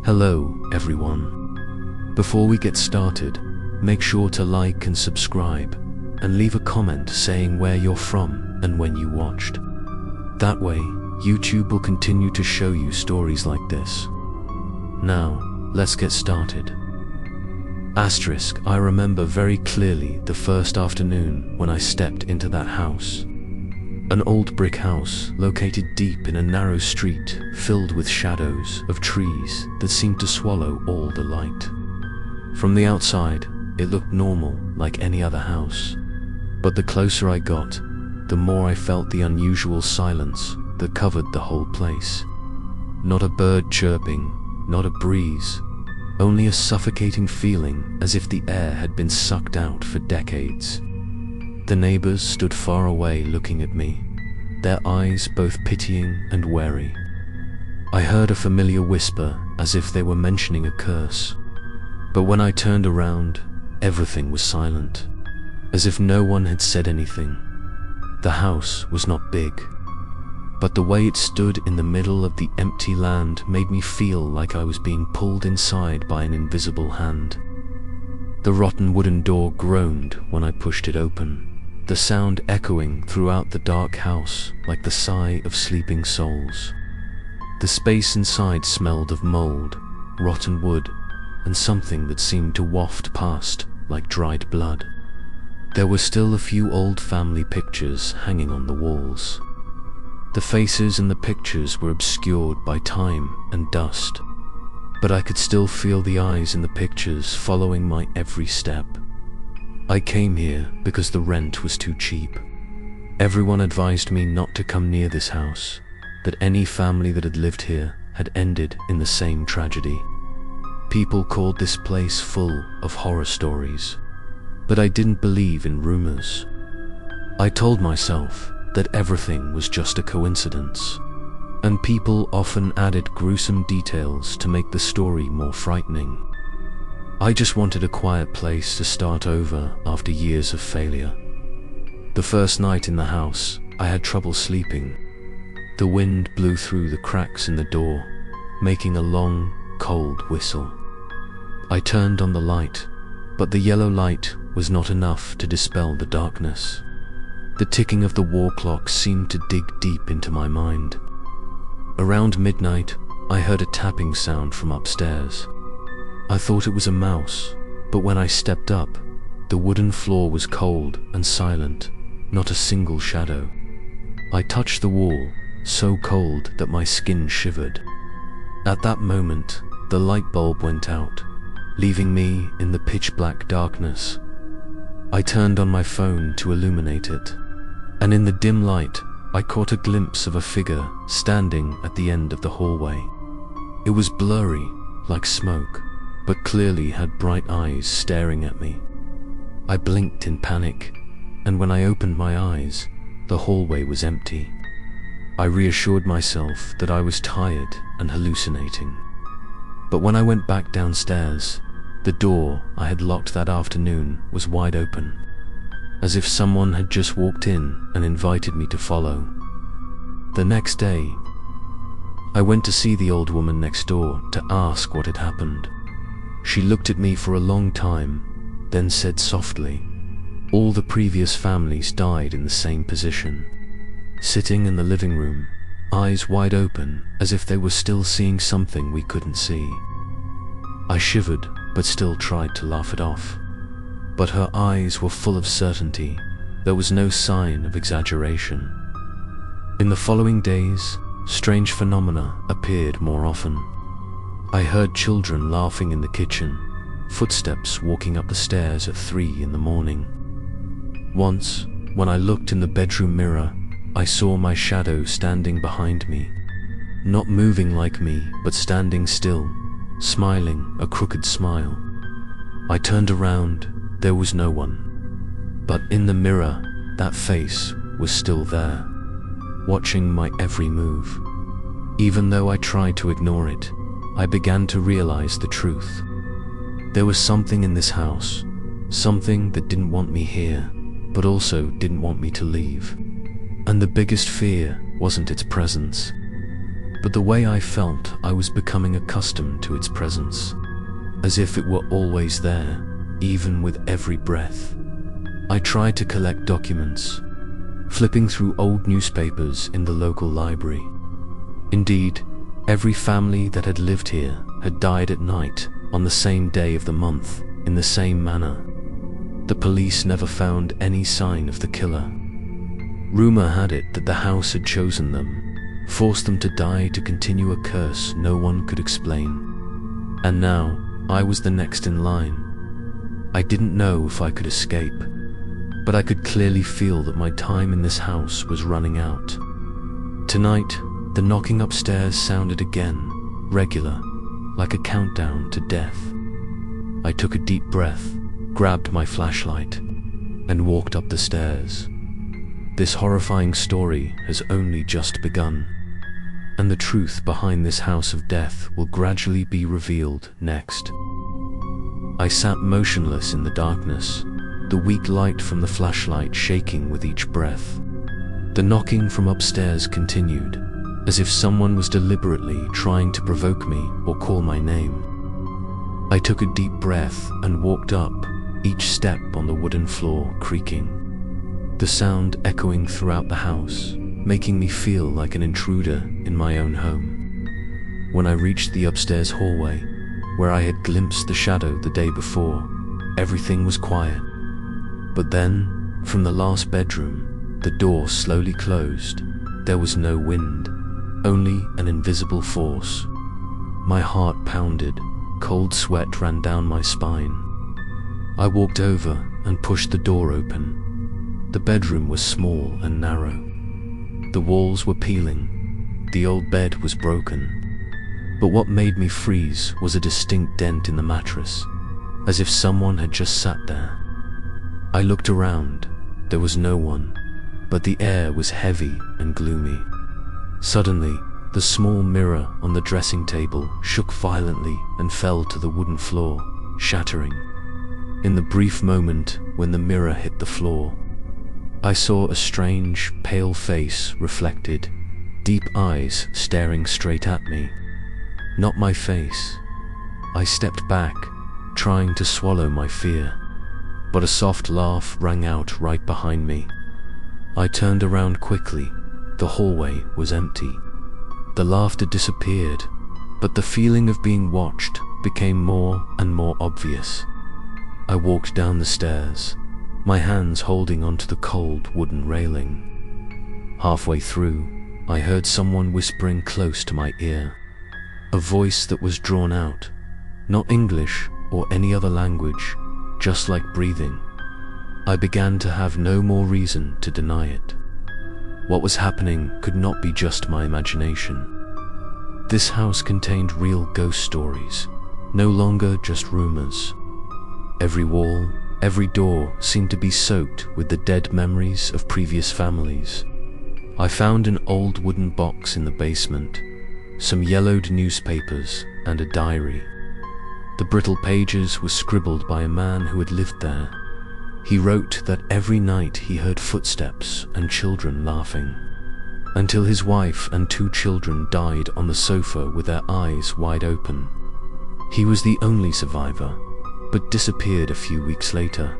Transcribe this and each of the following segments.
Hello, everyone. Before we get started, make sure to like and subscribe, and leave a comment saying where you're from and when you watched. That way, YouTube will continue to show you stories like this. Now, let's get started. I remember very clearly the first afternoon when I stepped into that house. An old brick house located deep in a narrow street filled with shadows of trees that seemed to swallow all the light. From the outside, it looked normal like any other house. But the closer I got, the more I felt the unusual silence that covered the whole place. Not a bird chirping, not a breeze, only a suffocating feeling as if the air had been sucked out for decades. The neighbors stood far away looking at me, their eyes both pitying and wary. I heard a familiar whisper as if they were mentioning a curse. But when I turned around, everything was silent, as if no one had said anything. The house was not big, but the way it stood in the middle of the empty land made me feel like I was being pulled inside by an invisible hand. The rotten wooden door groaned when I pushed it open, the sound echoing throughout the dark house like the sigh of sleeping souls. The space inside smelled of mold, rotten wood, and something that seemed to waft past like dried blood. There were still a few old family pictures hanging on the walls. The faces in the pictures were obscured by time and dust, but I could still feel the eyes in the pictures following my every step. I came here because the rent was too cheap. Everyone advised me not to come near this house, that any family that had lived here had ended in the same tragedy. People called this place full of horror stories, but I didn't believe in rumors. I told myself that everything was just a coincidence, and people often added gruesome details to make the story more frightening. I just wanted a quiet place to start over after years of failure. The first night in the house, I had trouble sleeping. The wind blew through the cracks in the door, making a long, cold whistle. I turned on the light, but the yellow light was not enough to dispel the darkness. The ticking of the wall clock seemed to dig deep into my mind. Around midnight, I heard a tapping sound from upstairs. I thought it was a mouse, but when I stepped up, the wooden floor was cold and silent, not a single shadow. I touched the wall, so cold that my skin shivered. At that moment, the light bulb went out, leaving me in the pitch-black darkness. I turned on my phone to illuminate it, and in the dim light, I caught a glimpse of a figure standing at the end of the hallway. It was blurry, like smoke, but clearly had bright eyes staring at me. I blinked in panic, and when I opened my eyes, the hallway was empty. I reassured myself that I was tired and hallucinating. But when I went back downstairs, the door I had locked that afternoon was wide open, as if someone had just walked in and invited me to follow. The next day, I went to see the old woman next door to ask what had happened. She looked at me for a long time, then said softly, "All the previous families died in the same position, sitting in the living room, eyes wide open as if they were still seeing something we couldn't see." I shivered, but still tried to laugh it off. But her eyes were full of certainty. There was no sign of exaggeration. In the following days, strange phenomena appeared more often. I heard children laughing in the kitchen, footsteps walking up the stairs at 3 in the morning. Once, when I looked in the bedroom mirror, I saw my shadow standing behind me, not moving like me, but standing still, smiling a crooked smile. I turned around, there was no one. But in the mirror, that face was still there, watching my every move. Even though I tried to ignore it, I began to realize the truth. There was something in this house, something that didn't want me here, but also didn't want me to leave. And the biggest fear wasn't its presence. but the way I felt, I was becoming accustomed to its presence, as if it were always there, even with every breath. I tried to collect documents, flipping through old newspapers in the local library. Indeed, every family that had lived here had died at night on the same day of the month in the same manner. The police never found any sign of the killer. Rumor had it that the house had chosen them, forced them to die to continue a curse no one could explain. And now, I was the next in line. I didn't know if I could escape, but I could clearly feel that my time in this house was running out. Tonight, the knocking upstairs sounded again, regular, like a countdown to death. I took a deep breath, grabbed my flashlight, and walked up the stairs. This horrifying story has only just begun, and the truth behind this house of death will gradually be revealed next. I sat motionless in the darkness, the weak light from the flashlight shaking with each breath. The knocking from upstairs continued, as if someone was deliberately trying to provoke me or call my name. I took a deep breath and walked up, each step on the wooden floor creaking, the sound echoing throughout the house, making me feel like an intruder in my own home. When I reached the upstairs hallway, where I had glimpsed the shadow the day before, everything was quiet. But then, from the last bedroom, the door slowly closed. There was no wind, only an invisible force. My heart pounded, cold sweat ran down my spine. I walked over and pushed the door open. The bedroom was small and narrow. The walls were peeling, the old bed was broken. But what made me freeze was a distinct dent in the mattress, as if someone had just sat there. I looked around. There was no one, but the air was heavy and gloomy. Suddenly, the small mirror on the dressing table shook violently and fell to the wooden floor, shattering. In the brief moment when the mirror hit the floor, I saw a strange, pale face reflected, deep eyes staring straight at me. Not my face. I stepped back, trying to swallow my fear, but a soft laugh rang out right behind me. I turned around quickly. The hallway was empty. The laughter disappeared, but the feeling of being watched became more and more obvious. I walked down the stairs, my hands holding onto the cold wooden railing. Halfway through, I heard someone whispering close to my ear. A voice that was drawn out, not English or any other language, just like breathing. I began to have no more reason to deny it. What was happening could not be just my imagination. This house contained real ghost stories, no longer just rumors. Every wall, every door seemed to be soaked with the dead memories of previous families. I found an old wooden box in the basement, some yellowed newspapers, and a diary. The brittle pages were scribbled by a man who had lived there. He wrote that every night he heard footsteps and children laughing, until his wife and 2 children died on the sofa with their eyes wide open. He was the only survivor, but disappeared a few weeks later.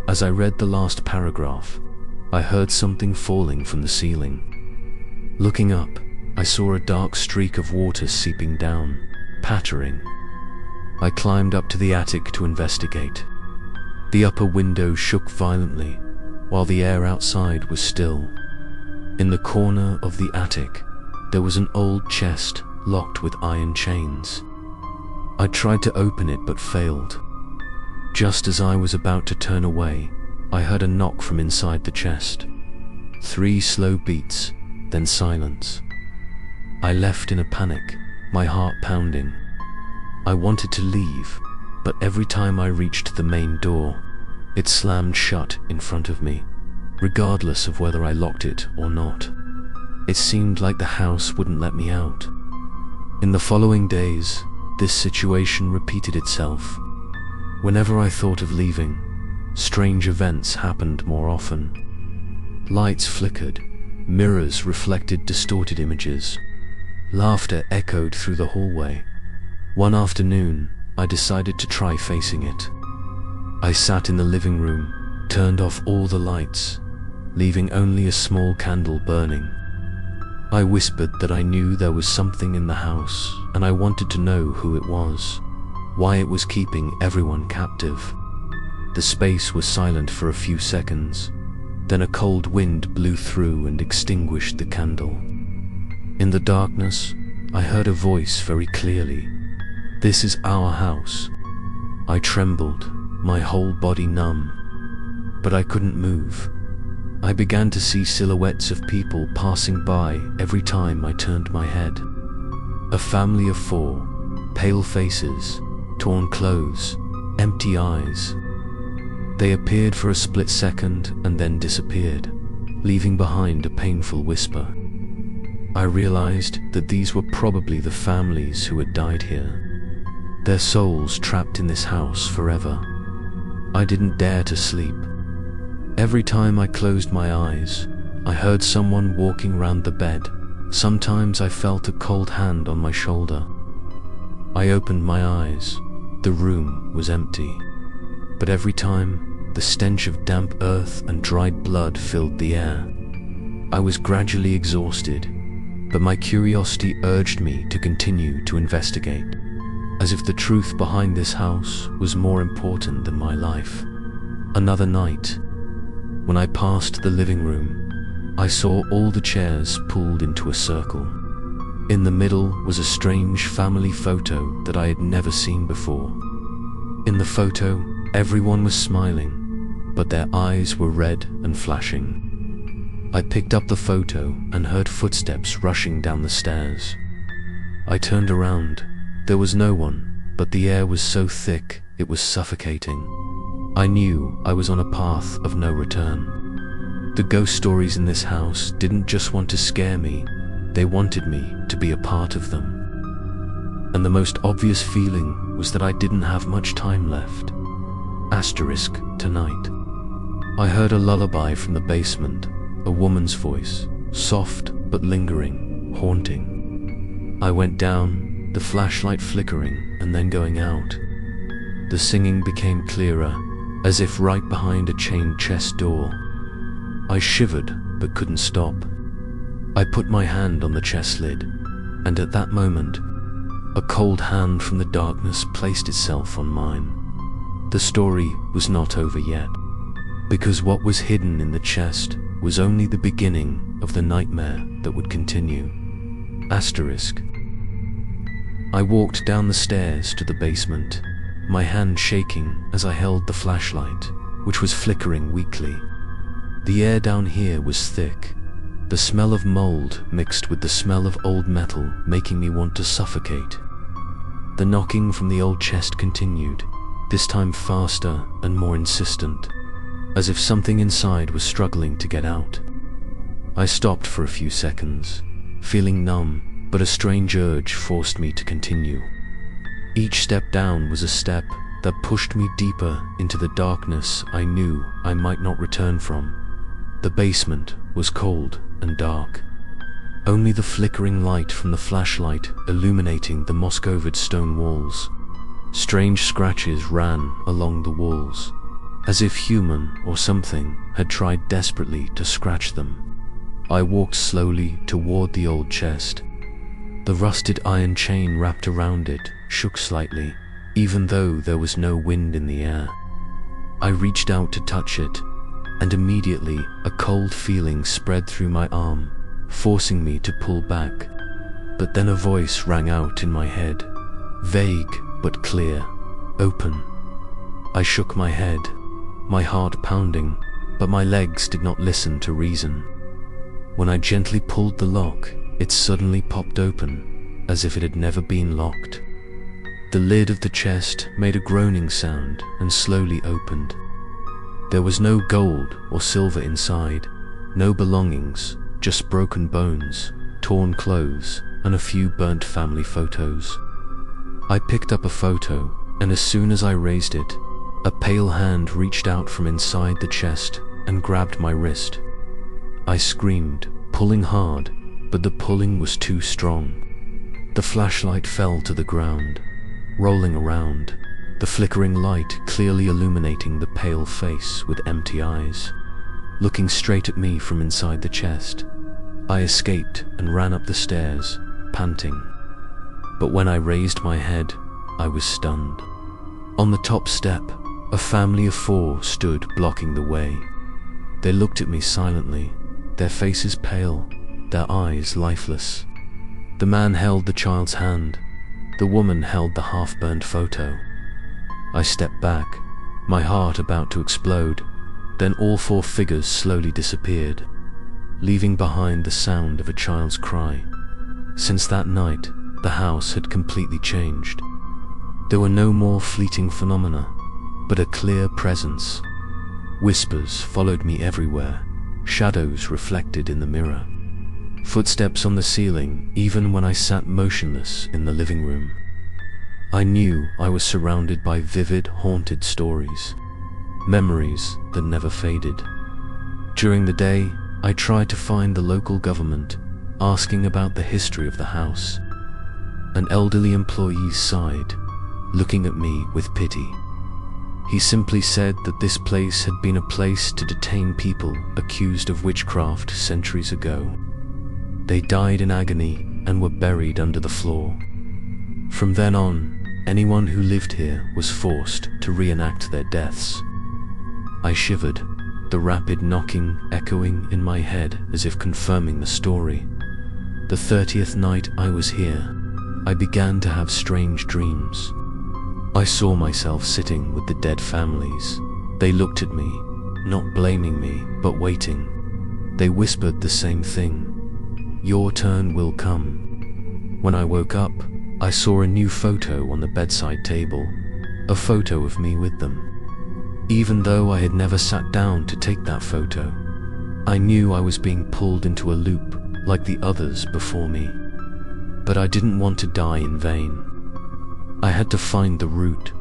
As I read the last paragraph, I heard something falling from the ceiling. Looking up, I saw a dark streak of water seeping down, pattering. I climbed up to the attic to investigate. The upper window shook violently, while the air outside was still. In the corner of the attic, there was an old chest locked with iron chains. I tried to open it but failed. Just as I was about to turn away, I heard a knock from inside the chest. 3 slow beats, then silence. I left in a panic, my heart pounding. I wanted to leave, but every time I reached the main door, it slammed shut in front of me, regardless of whether I locked it or not. It seemed like the house wouldn't let me out. In the following days, this situation repeated itself. Whenever I thought of leaving, strange events happened more often. Lights flickered, mirrors reflected distorted images. Laughter echoed through the hallway. One afternoon, I decided to try facing it. I sat in the living room, turned off all the lights, leaving only a small candle burning. I whispered that I knew there was something in the house, and I wanted to know who it was, why it was keeping everyone captive. The space was silent for a few seconds. Then a cold wind blew through and extinguished the candle. In the darkness, I heard a voice very clearly. "This is our house." I trembled, my whole body numb, but I couldn't move. I began to see silhouettes of people passing by every time I turned my head. A family of 4, pale faces, torn clothes, empty eyes. They appeared for a split second and then disappeared, leaving behind a painful whisper. I realized that these were probably the families who had died here, their souls trapped in this house forever. I didn't dare to sleep. Every time I closed my eyes, I heard someone walking round the bed. Sometimes I felt a cold hand on my shoulder. I opened my eyes. The room was empty. But every time, the stench of damp earth and dried blood filled the air. I was gradually exhausted, but my curiosity urged me to continue to investigate, as if the truth behind this house was more important than my life. Another night, when I passed the living room, I saw all the chairs pulled into a circle. In the middle was a strange family photo that I had never seen before. In the photo, everyone was smiling, but their eyes were red and flashing. I picked up the photo and heard footsteps rushing down the stairs. I turned around. There was no one, but the air was so thick it was suffocating. I knew I was on a path of no return. The ghost stories in this house didn't just want to scare me, they wanted me to be a part of them. And the most obvious feeling was that I didn't have much time left. Asterisk tonight. I heard a lullaby from the basement, a woman's voice, soft but lingering, haunting. I went down, the flashlight flickering and then going out. The singing became clearer, as if right behind a chained chest door. I shivered but couldn't stop. I put my hand on the chest lid, and at that moment, a cold hand from the darkness placed itself on mine. The story was not over yet, because what was hidden in the chest was only the beginning of the nightmare that would continue. Asterisk. I walked down the stairs to the basement, my hand shaking as I held the flashlight, which was flickering weakly. The air down here was thick, the smell of mold mixed with the smell of old metal making me want to suffocate. The knocking from the old chest continued, this time faster and more insistent, as if something inside was struggling to get out. I stopped for a few seconds, feeling numb, but a strange urge forced me to continue. Each step down was a step that pushed me deeper into the darkness I knew I might not return from. The basement was cold and dark, only the flickering light from the flashlight illuminating the moss-covered stone walls. Strange scratches ran along the walls, as if human or something had tried desperately to scratch them. I walked slowly toward the old chest. The rusted iron chain wrapped around it shook slightly, even though there was no wind in the air. I reached out to touch it, and immediately a cold feeling spread through my arm, forcing me to pull back. But then a voice rang out in my head, vague but clear, "Open." I shook my head, my heart pounding, but my legs did not listen to reason. When I gently pulled the lock, it suddenly popped open, as if it had never been locked. The lid of the chest made a groaning sound and slowly opened. There was no gold or silver inside, no belongings, just broken bones, torn clothes, and a few burnt family photos. I picked up a photo, and as soon as I raised it, a pale hand reached out from inside the chest and grabbed my wrist. I screamed, pulling hard, but the pulling was too strong. The flashlight fell to the ground, rolling around, the flickering light clearly illuminating the pale face with empty eyes, looking straight at me from inside the chest. I escaped and ran up the stairs, panting. But when I raised my head, I was stunned. On the top step, a family of 4 stood blocking the way. They looked at me silently, their faces pale, their eyes lifeless. The man held the child's hand. The woman held the half-burned photo. I stepped back, my heart about to explode. Then all 4 figures slowly disappeared, leaving behind the sound of a child's cry. Since that night, the house had completely changed. There were no more fleeting phenomena, but a clear presence. Whispers followed me everywhere, shadows reflected in the mirror. Footsteps on the ceiling, even when I sat motionless in the living room. I knew I was surrounded by vivid, haunted stories, memories that never faded. During the day, I tried to find the local government, asking about the history of the house. An elderly employee sighed, looking at me with pity. He simply said that this place had been a place to detain people accused of witchcraft centuries ago. They died in agony and were buried under the floor. From then on, anyone who lived here was forced to reenact their deaths. I shivered, the rapid knocking echoing in my head as if confirming the story. The 30th night I was here, I began to have strange dreams. I saw myself sitting with the dead families. They looked at me, not blaming me, but waiting. They whispered the same thing. Your turn will come. When I woke up, I saw a new photo on the bedside table, a photo of me with them. Even though I had never sat down to take that photo, I knew I was being pulled into a loop like the others before me. But I didn't want to die in vain. I had to find the root,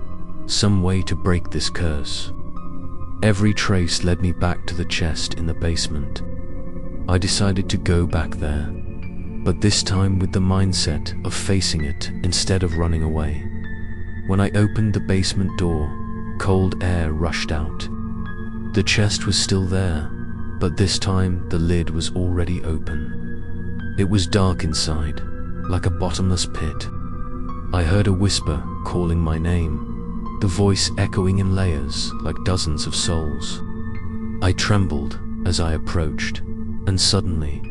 some way to break this curse. Every trace led me back to the chest in the basement. I decided to go back there, but this time with the mindset of facing it instead of running away. When I opened the basement door, cold air rushed out. The chest was still there, but this time the lid was already open. It was dark inside, like a bottomless pit. I heard a whisper calling my name, the voice echoing in layers like dozens of souls. I trembled as I approached, and suddenly,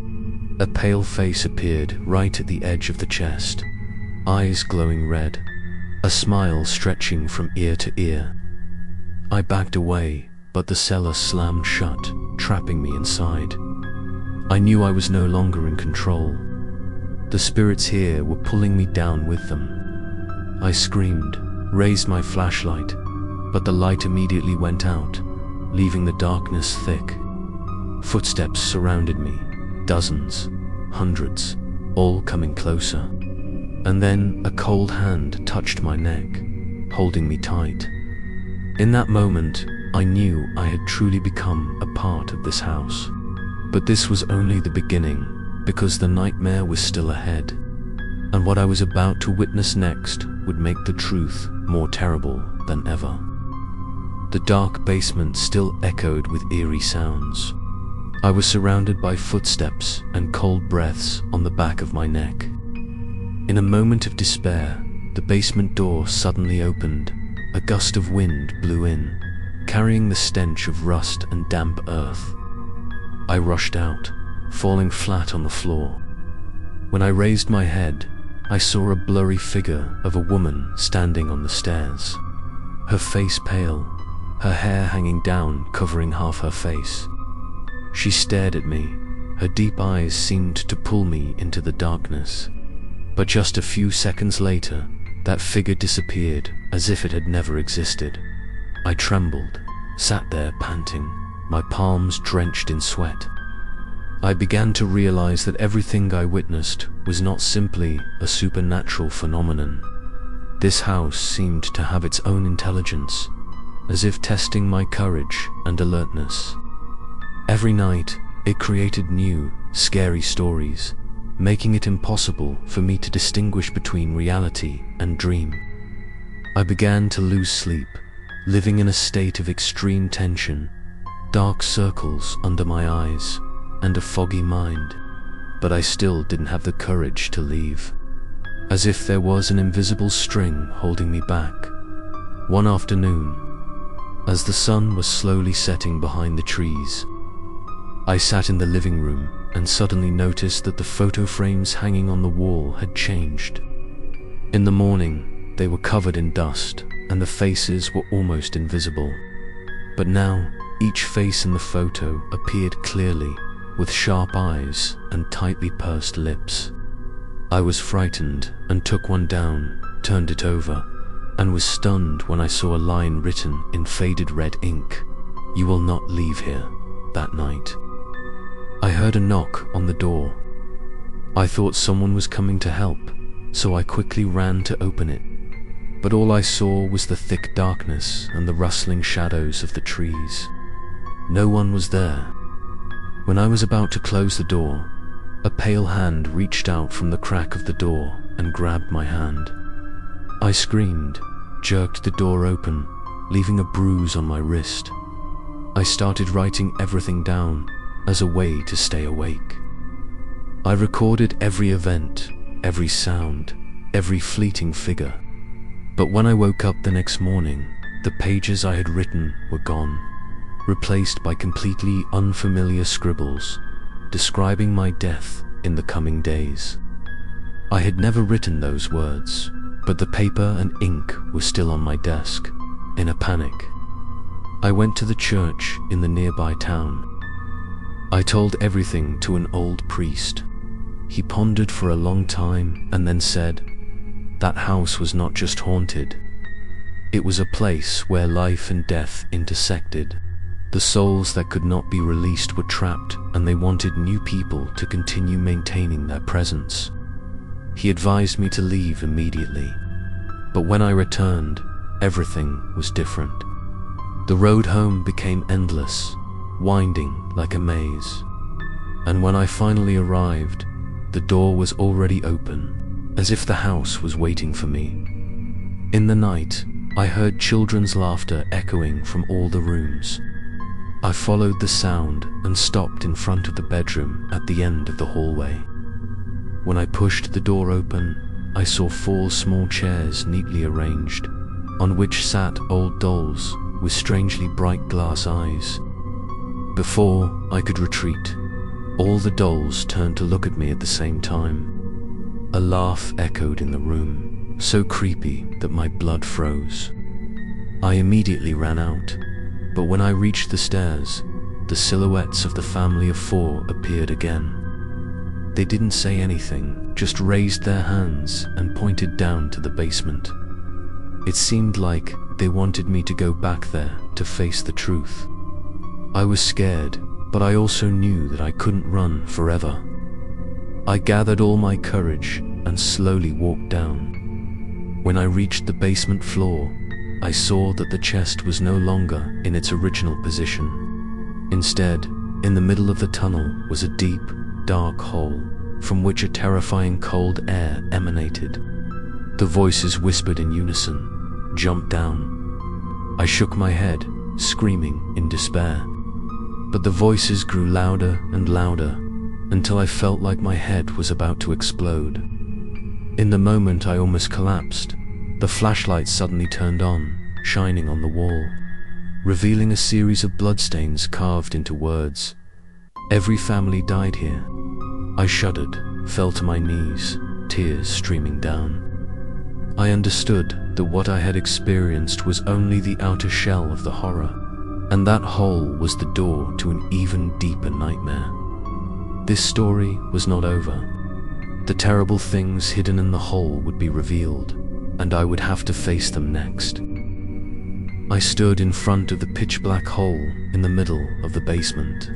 a pale face appeared right at the edge of the chest, eyes glowing red, a smile stretching from ear to ear. I backed away, but the cellar slammed shut, trapping me inside. I knew I was no longer in control. The spirits here were pulling me down with them. I screamed, raised my flashlight, but the light immediately went out, leaving the darkness thick. Footsteps surrounded me, dozens, hundreds, all coming closer. And then a cold hand touched my neck, holding me tight. In that moment, I knew I had truly become a part of this house. But this was only the beginning, because the nightmare was still ahead. And what I was about to witness next would make the truth more terrible than ever. The dark basement still echoed with eerie sounds. I was surrounded by footsteps and cold breaths on the back of my neck. In a moment of despair, the basement door suddenly opened. A gust of wind blew in, carrying the stench of rust and damp earth. I rushed out, falling flat on the floor. When I raised my head, I saw a blurry figure of a woman standing on the stairs. Her face pale, her hair hanging down covering half her face. She stared at me. Her deep eyes seemed to pull me into the darkness. But just a few seconds later, that figure disappeared as if it had never existed. I trembled, sat there panting, my palms drenched in sweat. I began to realize that everything I witnessed was not simply a supernatural phenomenon. This house seemed to have its own intelligence, as if testing my courage and alertness. Every night, it created new, scary stories, making it impossible for me to distinguish between reality and dream. I began to lose sleep, living in a state of extreme tension, dark circles under my eyes, and a foggy mind. But I still didn't have the courage to leave, as if there was an invisible string holding me back. One afternoon, as the sun was slowly setting behind the trees, I sat in the living room and suddenly noticed that the photo frames hanging on the wall had changed. In the morning, they were covered in dust, and the faces were almost invisible. But now, each face in the photo appeared clearly, with sharp eyes and tightly pursed lips. I was frightened and took one down, turned it over, and was stunned when I saw a line written in faded red ink: "You will not leave here that night." I heard a knock on the door. I thought someone was coming to help, so I quickly ran to open it. But all I saw was the thick darkness and the rustling shadows of the trees. No one was there. When I was about to close the door, a pale hand reached out from the crack of the door and grabbed my hand. I screamed, jerked the door open, leaving a bruise on my wrist. I started writing everything down as a way to stay awake. I recorded every event, every sound, every fleeting figure. But when I woke up the next morning, the pages I had written were gone, replaced by completely unfamiliar scribbles, describing my death in the coming days. I had never written those words, but the paper and ink were still on my desk. In a panic, I went to the church in the nearby town. I told everything to an old priest. He pondered for a long time and then said, "That house was not just haunted. It was a place where life and death intersected. The souls that could not be released were trapped, and they wanted new people to continue maintaining their presence." He advised me to leave immediately. But when I returned, everything was different. The road home became endless, winding like a maze. And when I finally arrived, the door was already open, as if the house was waiting for me. In the night, I heard children's laughter echoing from all the rooms. I followed the sound and stopped in front of the bedroom at the end of the hallway. When I pushed the door open, I saw 4 small chairs neatly arranged, on which sat old dolls with strangely bright glass eyes. Before I could retreat, all the dolls turned to look at me at the same time. A laugh echoed in the room, so creepy that my blood froze. I immediately ran out, but when I reached the stairs, the silhouettes of the family of 4 appeared again. They didn't say anything, just raised their hands and pointed down to the basement. It seemed like they wanted me to go back there to face the truth. I was scared, but I also knew that I couldn't run forever. I gathered all my courage and slowly walked down. When I reached the basement floor, I saw that the chest was no longer in its original position. Instead, in the middle of the tunnel was a deep, dark hole from which a terrifying cold air emanated. The voices whispered in unison, "Jump down." I shook my head, screaming in despair. But the voices grew louder and louder until I felt like my head was about to explode. In the moment I almost collapsed, the flashlight suddenly turned on, shining on the wall, revealing a series of bloodstains carved into words. "Every family died here." I shuddered, fell to my knees, tears streaming down. I understood that what I had experienced was only the outer shell of the horror, and that hole was the door to an even deeper nightmare. This story was not over. The terrible things hidden in the hole would be revealed, and I would have to face them next. I stood in front of the pitch-black hole in the middle of the basement.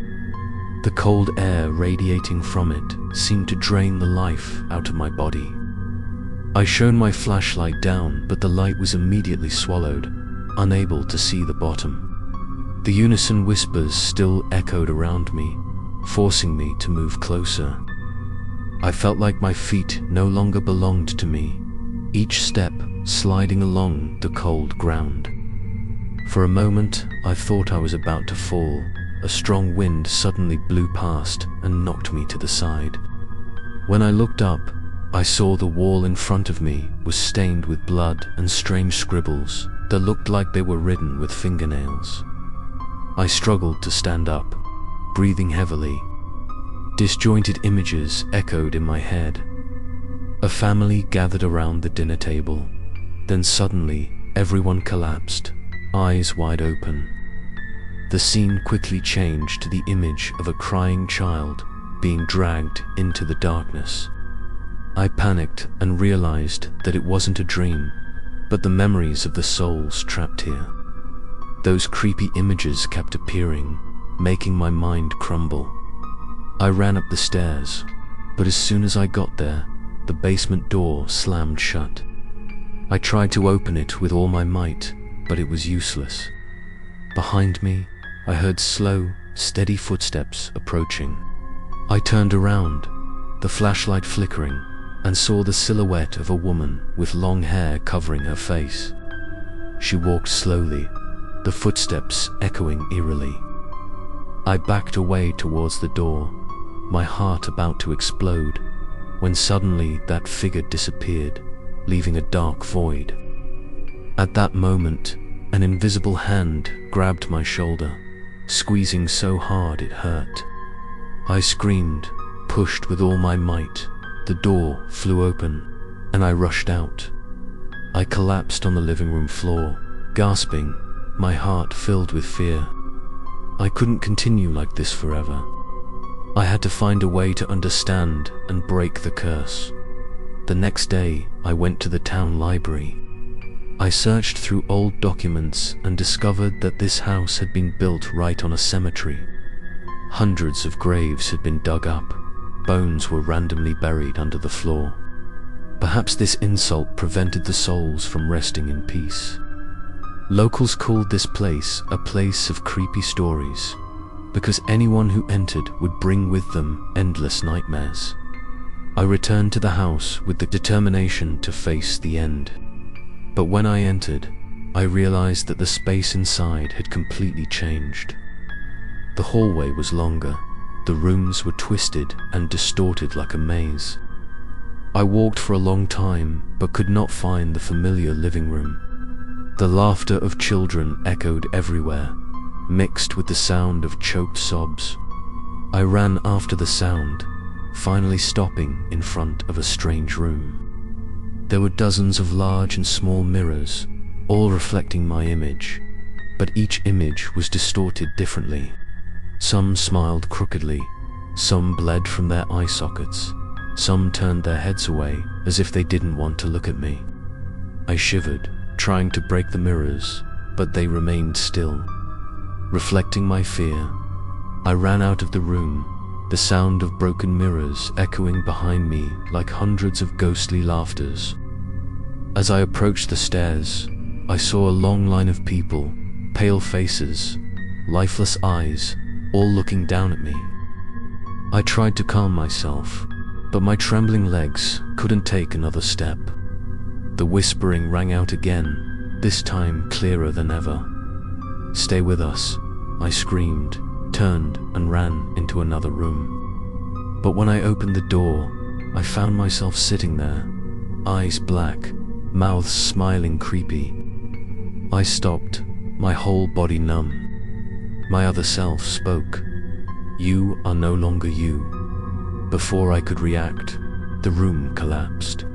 The cold air radiating from it seemed to drain the life out of my body. I shone my flashlight down, but the light was immediately swallowed, unable to see the bottom. The unison whispers still echoed around me, forcing me to move closer. I felt like my feet no longer belonged to me, each step sliding along the cold ground. For a moment, I thought I was about to fall. A strong wind suddenly blew past and knocked me to the side. When I looked up, I saw the wall in front of me was stained with blood and strange scribbles that looked like they were written with fingernails. I struggled to stand up, breathing heavily. Disjointed images echoed in my head. A family gathered around the dinner table. Then suddenly, everyone collapsed, eyes wide open. The scene quickly changed to the image of a crying child being dragged into the darkness. I panicked and realized that it wasn't a dream, but the memories of the souls trapped here. Those creepy images kept appearing, making my mind crumble. I ran up the stairs, but as soon as I got there, the basement door slammed shut. I tried to open it with all my might, but it was useless. Behind me, I heard slow, steady footsteps approaching. I turned around, the flashlight flickering, and saw the silhouette of a woman with long hair covering her face. She walked slowly, the footsteps echoing eerily. I backed away towards the door, my heart about to explode, when suddenly that figure disappeared, leaving a dark void. At that moment, an invisible hand grabbed my shoulder, squeezing so hard it hurt. I screamed, pushed with all my might. The door flew open, and I rushed out. I collapsed on the living room floor, gasping, my heart filled with fear. I couldn't continue like this forever. I had to find a way to understand and break the curse. The next day, I went to the town library. I searched through old documents and discovered that this house had been built right on a cemetery. Hundreds of graves had been dug up. Bones were randomly buried under the floor. Perhaps this insult prevented the souls from resting in peace. Locals called this place a place of creepy stories, because anyone who entered would bring with them endless nightmares. I returned to the house with the determination to face the end. But when I entered, I realized that the space inside had completely changed. The hallway was longer. The rooms were twisted and distorted like a maze. I walked for a long time, but could not find the familiar living room. The laughter of children echoed everywhere, mixed with the sound of choked sobs. I ran after the sound, finally stopping in front of a strange room. There were dozens of large and small mirrors, all reflecting my image, but each image was distorted differently. Some smiled crookedly, some bled from their eye sockets, some turned their heads away as if they didn't want to look at me. I shivered, trying to break the mirrors, but they remained still. Reflecting my fear, I ran out of the room, the sound of broken mirrors echoing behind me like hundreds of ghostly laughters. As I approached the stairs, I saw a long line of people, pale faces, lifeless eyes, all looking down at me. I tried to calm myself, but my trembling legs couldn't take another step. The whispering rang out again, this time clearer than ever. "Stay with us," I screamed, turned and ran into another room. But when I opened the door, I found myself sitting there, eyes black, mouth smiling creepy. I stopped, my whole body numb. My other self spoke. "You are no longer you." Before I could react, the room collapsed.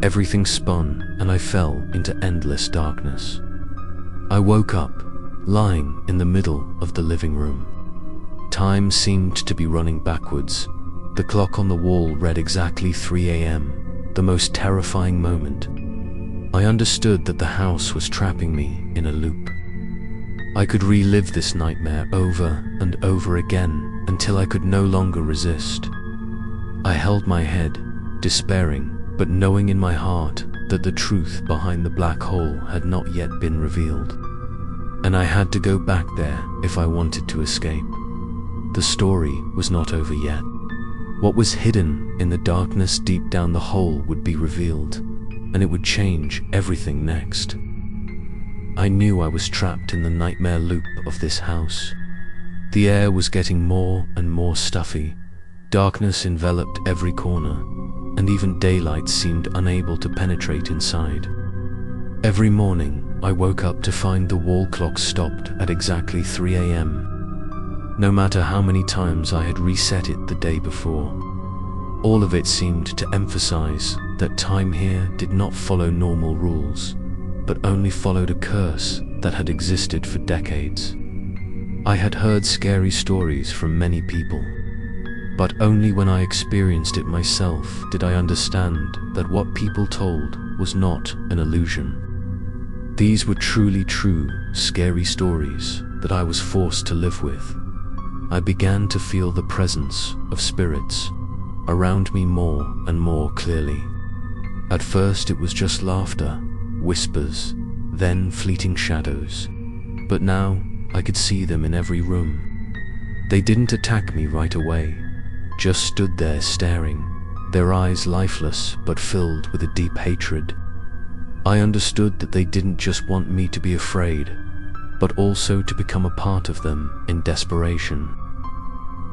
Everything spun and I fell into endless darkness. I woke up, lying in the middle of the living room. Time seemed to be running backwards. The clock on the wall read exactly 3 a.m., the most terrifying moment. I understood that the house was trapping me in a loop. I could relive this nightmare over and over again until I could no longer resist. I held my head, despairing, but knowing in my heart that the truth behind the black hole had not yet been revealed. And I had to go back there if I wanted to escape. The story was not over yet. What was hidden in the darkness deep down the hole would be revealed, and it would change everything next. I knew I was trapped in the nightmare loop of this house. The air was getting more and more stuffy. Darkness enveloped every corner, and even daylight seemed unable to penetrate inside. Every morning, I woke up to find the wall clock stopped at exactly 3 a.m. No matter how many times I had reset it the day before, all of it seemed to emphasize that time here did not follow normal rules, but only followed a curse that had existed for decades. I had heard scary stories from many people, but only when I experienced it myself did I understand that what people told was not an illusion. These were truly true, scary stories that I was forced to live with. I began to feel the presence of spirits around me more and more clearly. At first it was just laughter, whispers, then fleeting shadows. But now I could see them in every room. They didn't attack me right away, just stood there staring, their eyes lifeless but filled with a deep hatred. I understood that they didn't just want me to be afraid, but also to become a part of them in desperation.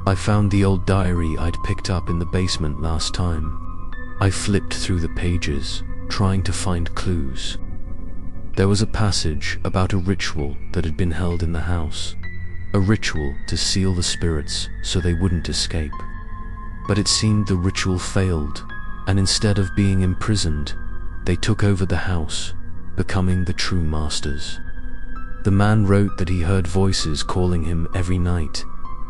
I found the old diary I'd picked up in the basement last time. I flipped through the pages, trying to find clues. There was a passage about a ritual that had been held in the house, a ritual to seal the spirits so they wouldn't escape. But it seemed the ritual failed, and instead of being imprisoned, they took over the house, becoming the true masters. The man wrote that he heard voices calling him every night,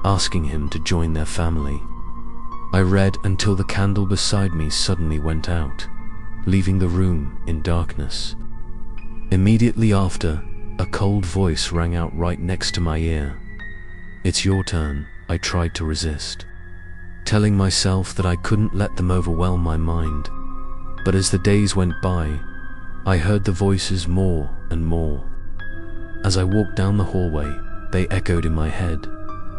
asking him to join their family. I read until the candle beside me suddenly went out, leaving the room in darkness. Immediately after, a cold voice rang out right next to my ear. "It's your turn," I tried to resist, telling myself that I couldn't let them overwhelm my mind. But as the days went by, I heard the voices more and more. As I walked down the hallway, they echoed in my head,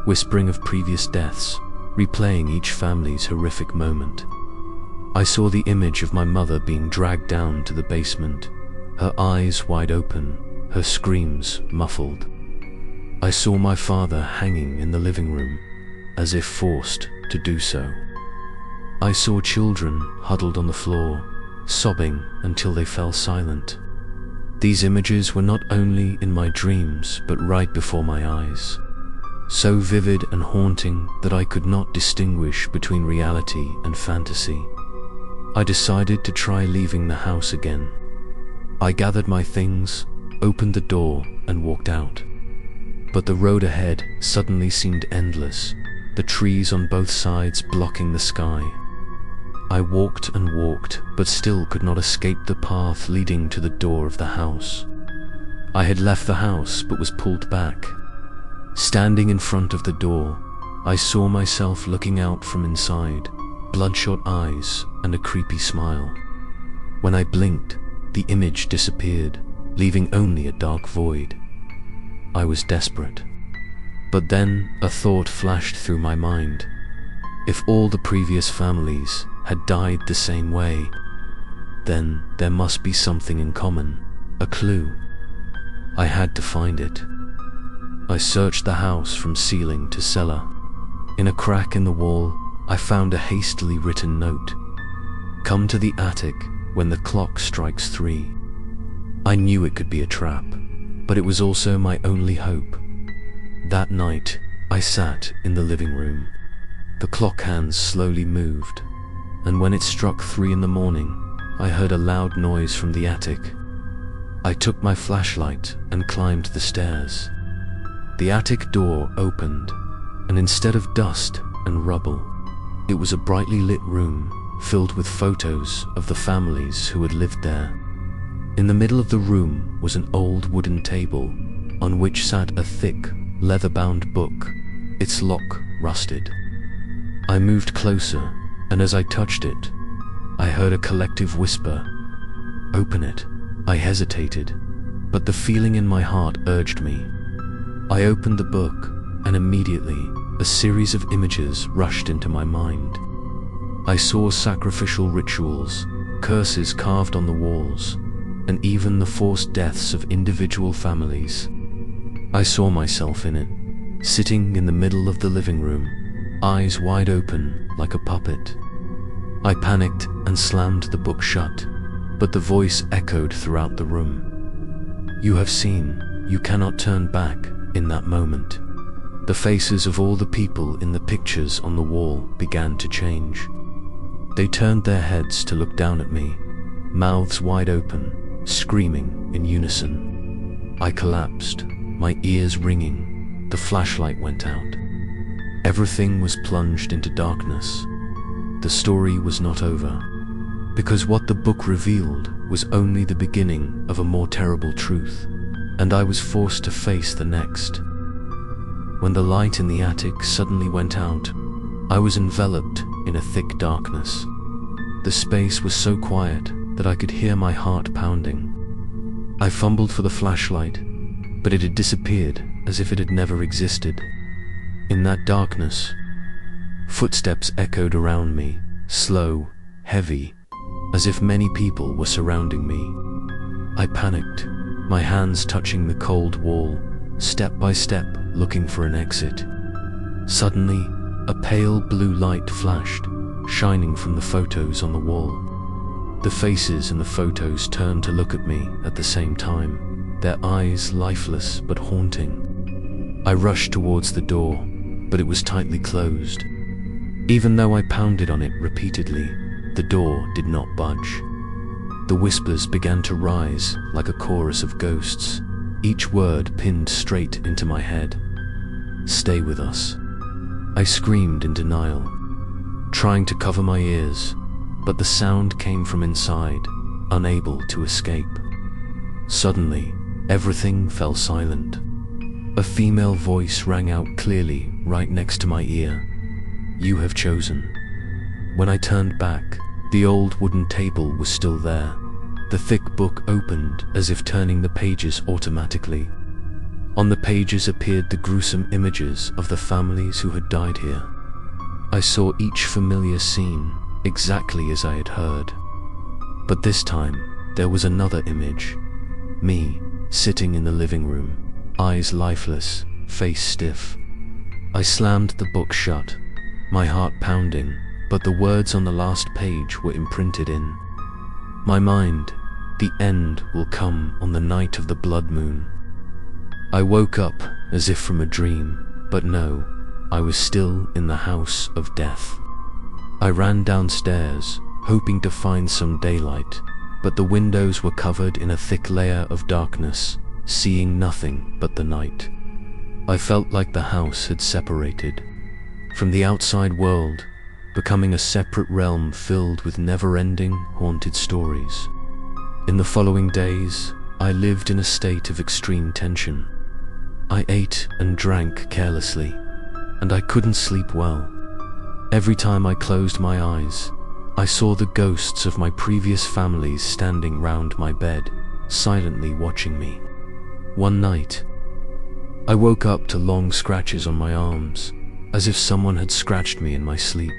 whispering of previous deaths, replaying each family's horrific moment. I saw the image of my mother being dragged down to the basement, her eyes wide open, her screams muffled. I saw my father hanging in the living room, as if forced to do so. I saw children huddled on the floor, sobbing until they fell silent. These images were not only in my dreams, but right before my eyes, so vivid and haunting that I could not distinguish between reality and fantasy. I decided to try leaving the house again. I gathered my things, opened the door, and walked out. But the road ahead suddenly seemed endless, the trees on both sides blocking the sky. I walked and walked, but still could not escape the path leading to the door of the house. I had left the house, but was pulled back. Standing in front of the door, I saw myself looking out from inside, bloodshot eyes and a creepy smile. When I blinked, the image disappeared, leaving only a dark void. I was desperate. But then a thought flashed through my mind. If all the previous families had died the same way, then there must be something in common, a clue. I had to find it. I searched the house from ceiling to cellar. In a crack in the wall, I found a hastily written note. "Come to the attic when the clock strikes 3. I knew it could be a trap, but it was also my only hope. That night, I sat in the living room. The clock hands slowly moved, and when it struck 3 in the morning, I heard a loud noise from the attic. I took my flashlight and climbed the stairs. The attic door opened, and instead of dust and rubble, it was a brightly lit room filled with photos of the families who had lived there. In the middle of the room was an old wooden table on which sat a thick, leather-bound book, its lock rusted. I moved closer, and as I touched it, I heard a collective whisper, "Open it." I hesitated, but the feeling in my heart urged me. I opened the book, and immediately a series of images rushed into my mind. I saw sacrificial rituals, curses carved on the walls, and even the forced deaths of individual families. I saw myself in it, sitting in the middle of the living room, eyes wide open like a puppet. I panicked and slammed the book shut, but the voice echoed throughout the room. You have seen, you cannot turn back. In that moment, the faces of all the people in the pictures on the wall began to change. They turned their heads to look down at me, mouths wide open, screaming in unison. I collapsed, my ears ringing. The flashlight went out. Everything was plunged into darkness. The story was not over, because what the book revealed was only the beginning of a more terrible truth, and I was forced to face the next. When the light in the attic suddenly went out, I was enveloped in a thick darkness. The space was so quiet that I could hear my heart pounding. I fumbled for the flashlight, but it had disappeared as if it had never existed. In that darkness, footsteps echoed around me, slow, heavy, as if many people were surrounding me. I panicked, my hands touching the cold wall, step by step looking for an exit. Suddenly, a pale blue light flashed, shining from the photos on the wall. The faces in the photos turned to look at me at the same time, their eyes lifeless but haunting. I rushed towards the door, but it was tightly closed. Even though I pounded on it repeatedly, the door did not budge. The whispers began to rise like a chorus of ghosts, each word pinned straight into my head. Stay with us. I screamed in denial, trying to cover my ears, but the sound came from inside, unable to escape. Suddenly, everything fell silent. A female voice rang out clearly right next to my ear. You have chosen. When I turned back, the old wooden table was still there. The thick book opened as if turning the pages automatically. On the pages appeared the gruesome images of the families who had died here. I saw each familiar scene, exactly as I had heard. But this time, there was another image. Me, sitting in the living room, eyes lifeless, face stiff. I slammed the book shut, my heart pounding, but the words on the last page were imprinted in my mind. The end will come on the night of the blood moon. I woke up as if from a dream, but no, I was still in the house of death. I ran downstairs, hoping to find some daylight, but the windows were covered in a thick layer of darkness, seeing nothing but the night. I felt like the house had separated from the outside world, becoming a separate realm filled with never-ending, haunted stories. In the following days, I lived in a state of extreme tension. I ate and drank carelessly, and I couldn't sleep well. Every time I closed my eyes, I saw the ghosts of my previous families standing round my bed, silently watching me. One night, I woke up to long scratches on my arms, as if someone had scratched me in my sleep.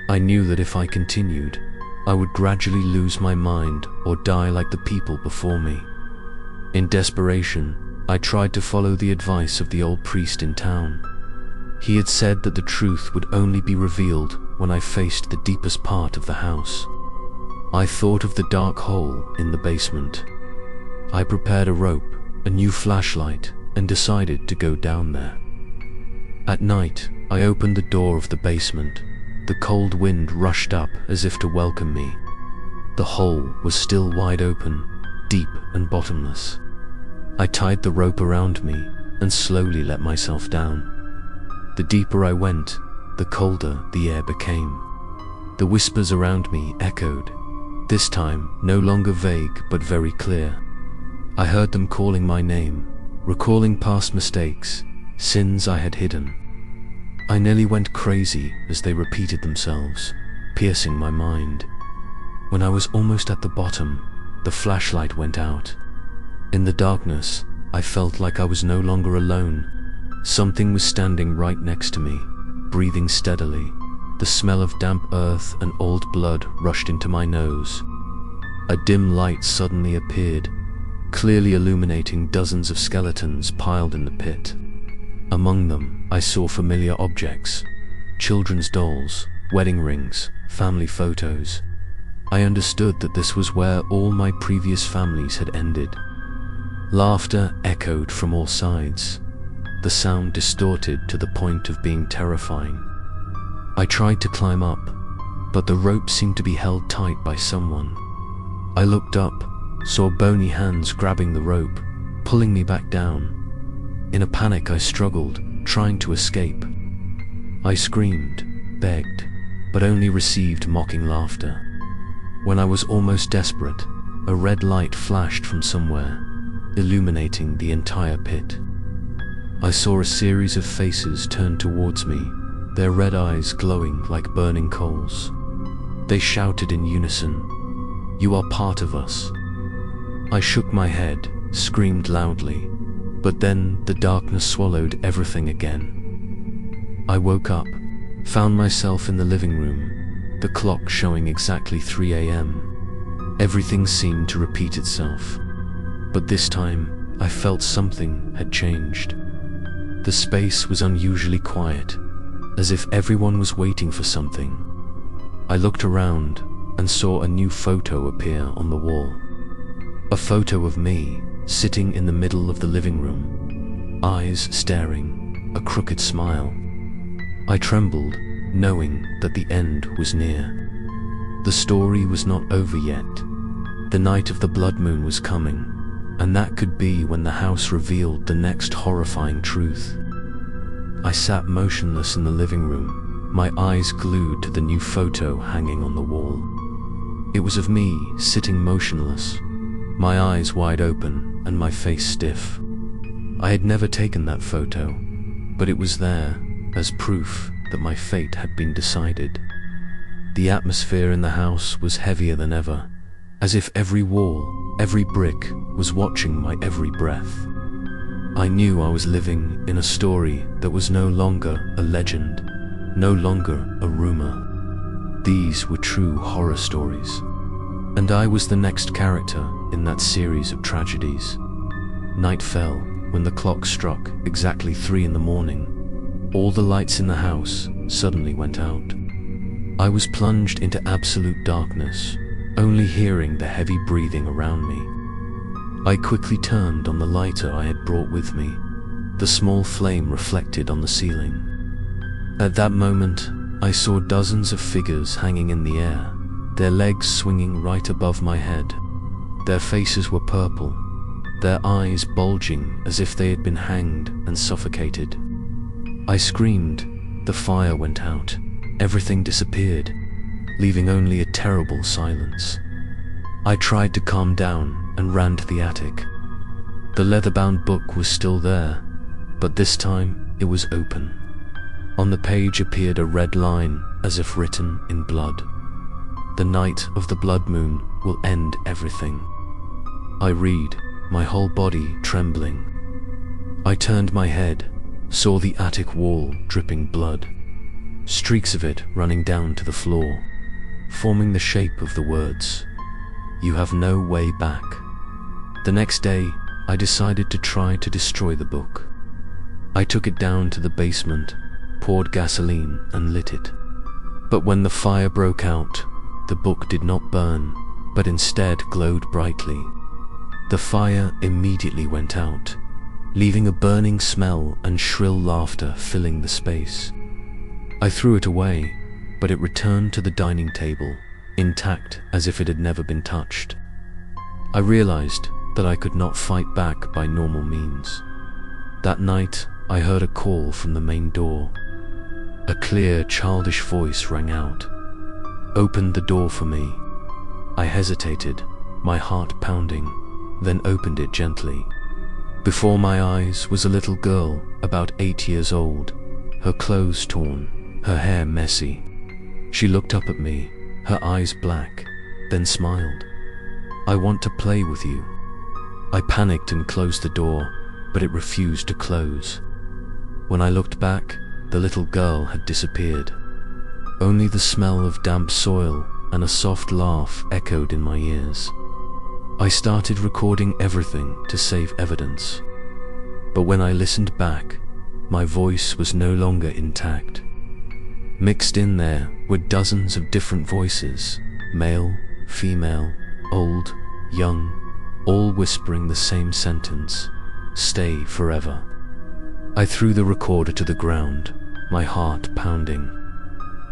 I knew that if I continued, I would gradually lose my mind or die like the people before me. In desperation, I tried to follow the advice of the old priest in town. He had said that the truth would only be revealed when I faced the deepest part of the house. I thought of the dark hole in the basement. I prepared a rope, a new flashlight, and decided to go down there. At night, I opened the door of the basement. The cold wind rushed up as if to welcome me. The hole was still wide open, deep and bottomless. I tied the rope around me and slowly let myself down. The deeper I went, the colder the air became. The whispers around me echoed, this time no longer vague but very clear. I heard them calling my name, recalling past mistakes, sins I had hidden. I nearly went crazy as they repeated themselves, piercing my mind. When I was almost at the bottom, the flashlight went out. In the darkness, I felt like I was no longer alone. Something was standing right next to me, breathing steadily, The smell of damp earth and old blood rushed into my nose. A dim light suddenly appeared, clearly illuminating dozens of skeletons piled in the pit. Among them, I saw familiar objects: children's dolls, wedding rings, family photos. I understood that this was where all my previous families had ended. Laughter echoed from all sides, the sound distorted to the point of being terrifying. I tried to climb up, but the rope seemed to be held tight by someone. I looked up, saw bony hands grabbing the rope, pulling me back down. In a panic, I struggled, trying to escape. I screamed, begged, but only received mocking laughter. When I was almost desperate, a red light flashed from somewhere, illuminating the entire pit. I saw a series of faces turn towards me, their red eyes glowing like burning coals. They shouted in unison, "You are part of us." I shook my head, screamed loudly, but then the darkness swallowed everything again. I woke up, found myself in the living room, the clock showing exactly 3 a.m. Everything seemed to repeat itself, but this time I felt something had changed. The space was unusually quiet, as if everyone was waiting for something. I looked around and saw a new photo appear on the wall. A photo of me, sitting in the middle of the living room, eyes staring, a crooked smile. I trembled, knowing that the end was near. The story was not over yet. The night of the blood moon was coming, and that could be when the house revealed the next horrifying truth. I sat motionless in the living room, my eyes glued to the new photo hanging on the wall. It was of me sitting motionless, my eyes wide open and my face stiff. I had never taken that photo, but it was there as proof that my fate had been decided. The atmosphere in the house was heavier than ever, as if every wall, every brick was watching my every breath. I knew I was living in a story that was no longer a legend, no longer a rumor. These were true horror stories, and I was the next character in that series of tragedies. Night fell when the clock struck exactly 3 in the morning. All the lights in the house suddenly went out. I was plunged into absolute darkness, only hearing the heavy breathing around me. I quickly turned on the lighter I had brought with me. The small flame reflected on the ceiling. At that moment, I saw dozens of figures hanging in the air, their legs swinging right above my head. Their faces were purple, their eyes bulging as if they had been hanged and suffocated. I screamed, the fire went out, everything disappeared, leaving only a terrible silence. I tried to calm down and ran to the attic. The leather-bound book was still there, but this time it was open. On the page appeared a red line, as if written in blood. "The night of the blood moon will end everything." I read, my whole body trembling. I turned my head, saw the attic wall dripping blood, streaks of it running down to the floor, forming the shape of the words, "You have no way back." The next day, I decided to try to destroy the book. I took it down to the basement, poured gasoline and lit it. But when the fire broke out, the book did not burn, but instead glowed brightly. The fire immediately went out, leaving a burning smell and shrill laughter filling the space. I threw it away, but it returned to the dining table, intact as if it had never been touched. I realized that I could not fight back by normal means. That night, I heard a call from the main door. A clear, childish voice rang out, "Open the door for me." I hesitated, my heart pounding, then opened it gently. Before my eyes was a little girl about 8 years old, her clothes torn, her hair messy. She looked up at me, her eyes black, then smiled. "I want to play with you." I panicked and closed the door, but it refused to close. When I looked back, the little girl had disappeared. Only the smell of damp soil and a soft laugh echoed in my ears. I started recording everything to save evidence. But when I listened back, my voice was no longer intact. Mixed in there were dozens of different voices, male, female, old, young, all whispering the same sentence, "Stay forever." I threw the recorder to the ground, my heart pounding.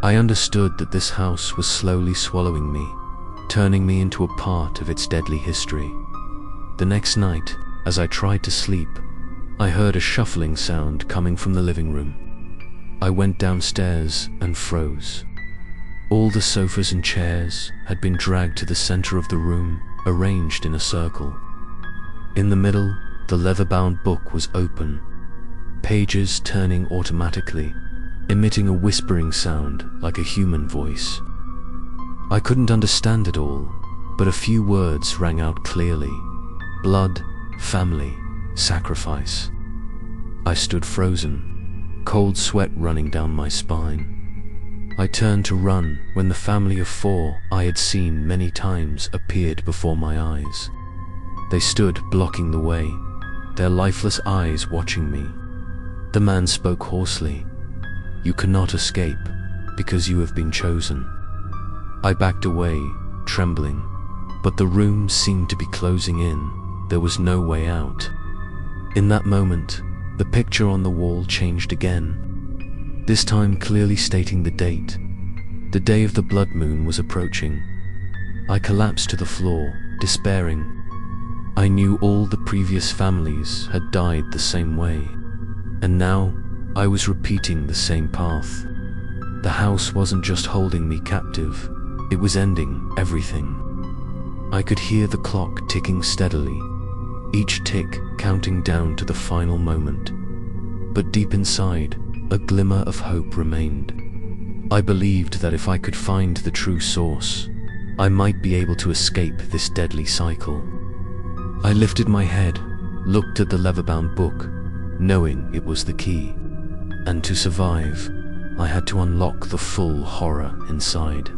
I understood that this house was slowly swallowing me, turning me into a part of its deadly history. The next night, as I tried to sleep, I heard a shuffling sound coming from the living room. I went downstairs and froze. All the sofas and chairs had been dragged to the center of the room, arranged in a circle. In the middle, the leather-bound book was open, pages turning automatically, emitting a whispering sound like a human voice. I couldn't understand it all, but a few words rang out clearly: blood, family, sacrifice. I stood frozen, cold sweat running down my spine. I turned to run when the family of 4 I had seen many times appeared before my eyes. They stood blocking the way, their lifeless eyes watching me. The man spoke hoarsely. "You cannot escape, because you have been chosen." I backed away, trembling, but the room seemed to be closing in. There was no way out. In that moment, the picture on the wall changed again, this time clearly stating the date. The day of the blood moon was approaching. I collapsed to the floor, despairing. I knew all the previous families had died the same way, and now I was repeating the same path. The house wasn't just holding me captive, it was ending everything. I could hear the clock ticking steadily, each tick counting down to the final moment. But deep inside, a glimmer of hope remained. I believed that if I could find the true source, I might be able to escape this deadly cycle. I lifted my head, looked at the leather-bound book, knowing it was the key. And to survive, I had to unlock the full horror inside.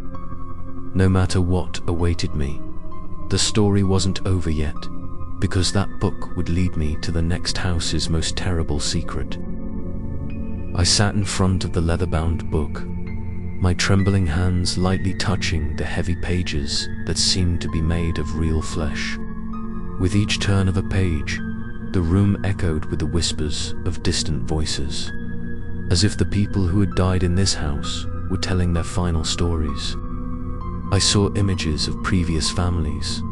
No matter what awaited me, the story wasn't over yet, because that book would lead me to the next house's most terrible secret. I sat in front of the leather-bound book, my trembling hands lightly touching the heavy pages that seemed to be made of real flesh. With each turn of a page, the room echoed with the whispers of distant voices, as if the people who had died in this house were telling their final stories. I saw images of previous families,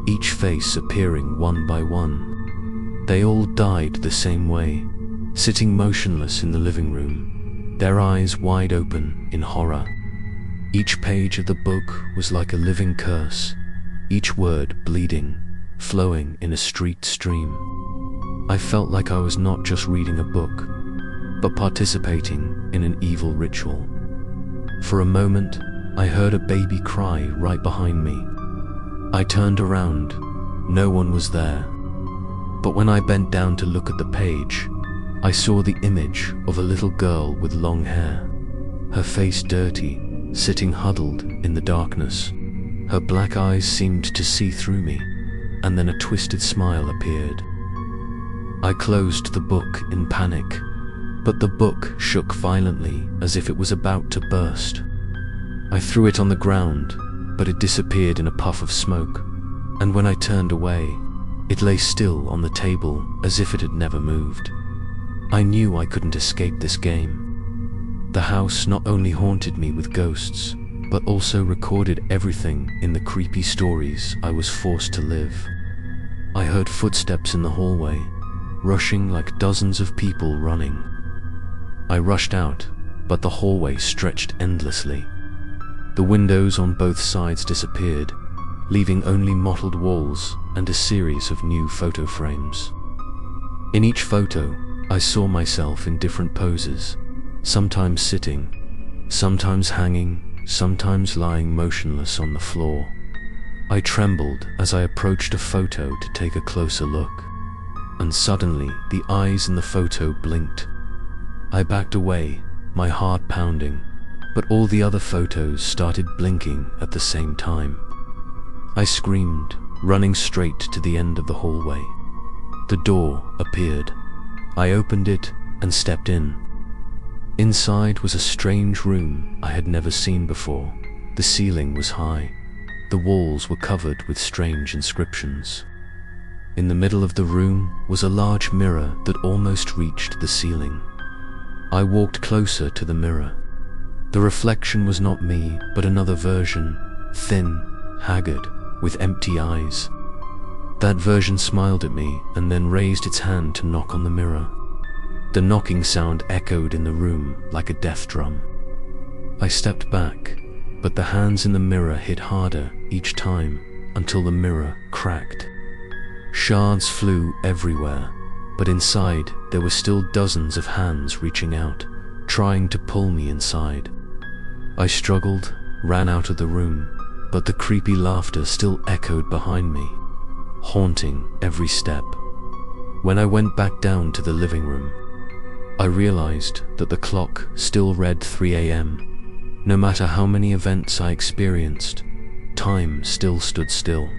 each face appearing one by one. They all died the same way, sitting motionless in the living room, their eyes wide open in horror. Each page of the book was like a living curse, each word bleeding, flowing in a street stream. I felt like I was not just reading a book, but participating in an evil ritual. For a moment, I heard a baby cry right behind me. I turned around. No one was there. But when I bent down to look at the page, I saw the image of a little girl with long hair, her face dirty, sitting huddled in the darkness. Her black eyes seemed to see through me, and then a twisted smile appeared. I closed the book in panic, but the book shook violently as if it was about to burst. I threw it on the ground, but it disappeared in a puff of smoke, and when I turned away, it lay still on the table as if it had never moved. I knew I couldn't escape this game. The house not only haunted me with ghosts, but also recorded everything in the creepy stories I was forced to live. I heard footsteps in the hallway, rushing like dozens of people running. I rushed out, but the hallway stretched endlessly. The windows on both sides disappeared, leaving only mottled walls and a series of new photo frames. In each photo, I saw myself in different poses, sometimes sitting, sometimes hanging, sometimes lying motionless on the floor. I trembled as I approached a photo to take a closer look, and suddenly the eyes in the photo blinked. I backed away, my heart pounding, but all the other photos started blinking at the same time. I screamed, running straight to the end of the hallway. The door appeared. I opened it and stepped in. Inside was a strange room I had never seen before. The ceiling was high. The walls were covered with strange inscriptions. In the middle of the room was a large mirror that almost reached the ceiling. I walked closer to the mirror. The reflection was not me, but another version, thin, haggard, with empty eyes. That version smiled at me and then raised its hand to knock on the mirror. The knocking sound echoed in the room like a death drum. I stepped back, but the hands in the mirror hit harder each time until the mirror cracked. Shards flew everywhere, but inside there were still dozens of hands reaching out, trying to pull me inside. I struggled, ran out of the room, but the creepy laughter still echoed behind me, haunting every step. When I went back down to the living room, I realized that the clock still read 3 a.m. No matter how many events I experienced, time still stood still.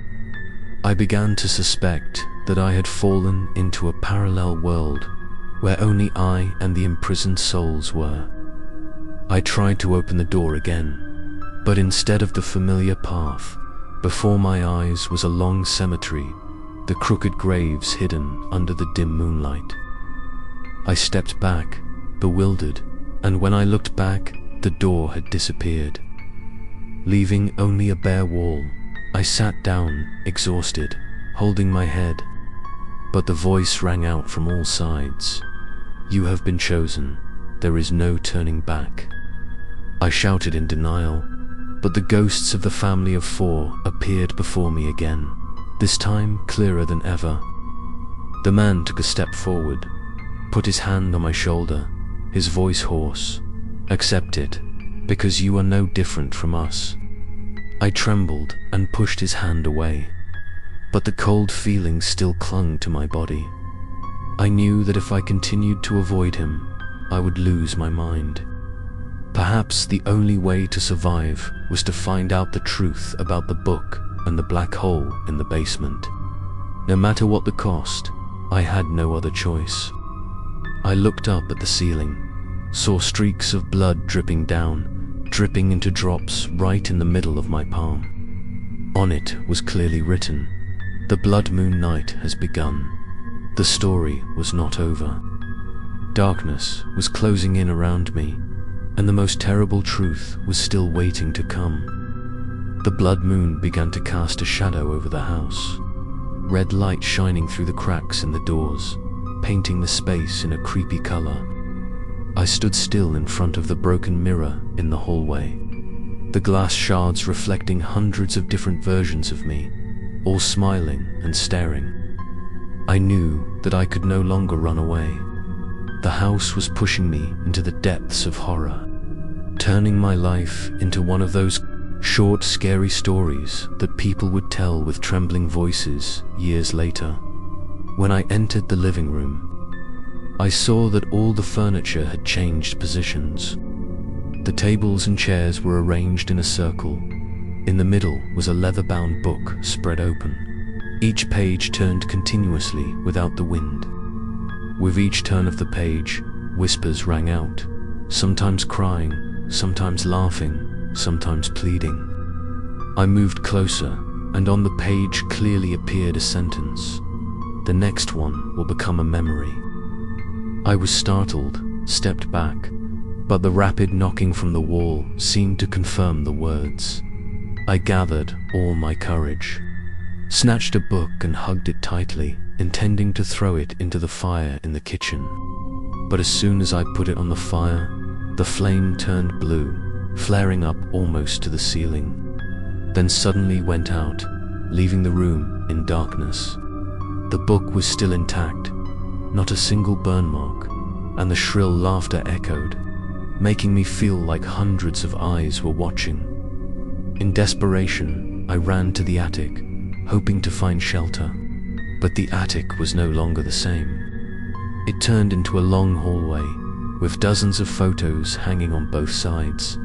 I began to suspect that I had fallen into a parallel world where only I and the imprisoned souls were. I tried to open the door again, but instead of the familiar path, before my eyes was a long cemetery, the crooked graves hidden under the dim moonlight. I stepped back, bewildered, and when I looked back, the door had disappeared. Leaving only a bare wall, I sat down, exhausted, holding my head. But the voice rang out from all sides. "You have been chosen. There is no turning back." I shouted in denial, but the ghosts of the family of 4 appeared before me again, this time clearer than ever. The man took a step forward, put his hand on my shoulder, his voice hoarse. "Accept it, because you are no different from us." I trembled and pushed his hand away, but the cold feeling still clung to my body. I knew that if I continued to avoid him, I would lose my mind. Perhaps the only way to survive was to find out the truth about the book and the black hole in the basement. No matter what the cost, I had no other choice. I looked up at the ceiling, saw streaks of blood dripping down, dripping into drops right in the middle of my palm. On it was clearly written, "The blood moon night has begun." The story was not over. Darkness was closing in around me, and the most terrible truth was still waiting to come. The blood moon began to cast a shadow over the house, red light shining through the cracks in the doors, painting the space in a creepy color. I stood still in front of the broken mirror in the hallway, the glass shards reflecting hundreds of different versions of me, all smiling and staring. I knew that I could no longer run away. The house was pushing me into the depths of horror, turning my life into one of those short, scary stories that people would tell with trembling voices years later. When I entered the living room, I saw that all the furniture had changed positions. The tables and chairs were arranged in a circle. In the middle was a leather-bound book spread open. Each page turned continuously without the wind. With each turn of the page, whispers rang out, sometimes crying, sometimes laughing, sometimes pleading. I moved closer, and on the page clearly appeared a sentence. "The next one will become a memory." I was startled, stepped back, but the rapid knocking from the wall seemed to confirm the words. I gathered all my courage, snatched a book and hugged it tightly, intending to throw it into the fire in the kitchen. But as soon as I put it on the fire, the flame turned blue, flaring up almost to the ceiling, then suddenly went out, leaving the room in darkness. The book was still intact, not a single burn mark, and the shrill laughter echoed, making me feel like hundreds of eyes were watching. In desperation, I ran to the attic, hoping to find shelter. But the attic was no longer the same. It turned into a long hallway, with dozens of photos hanging on both sides.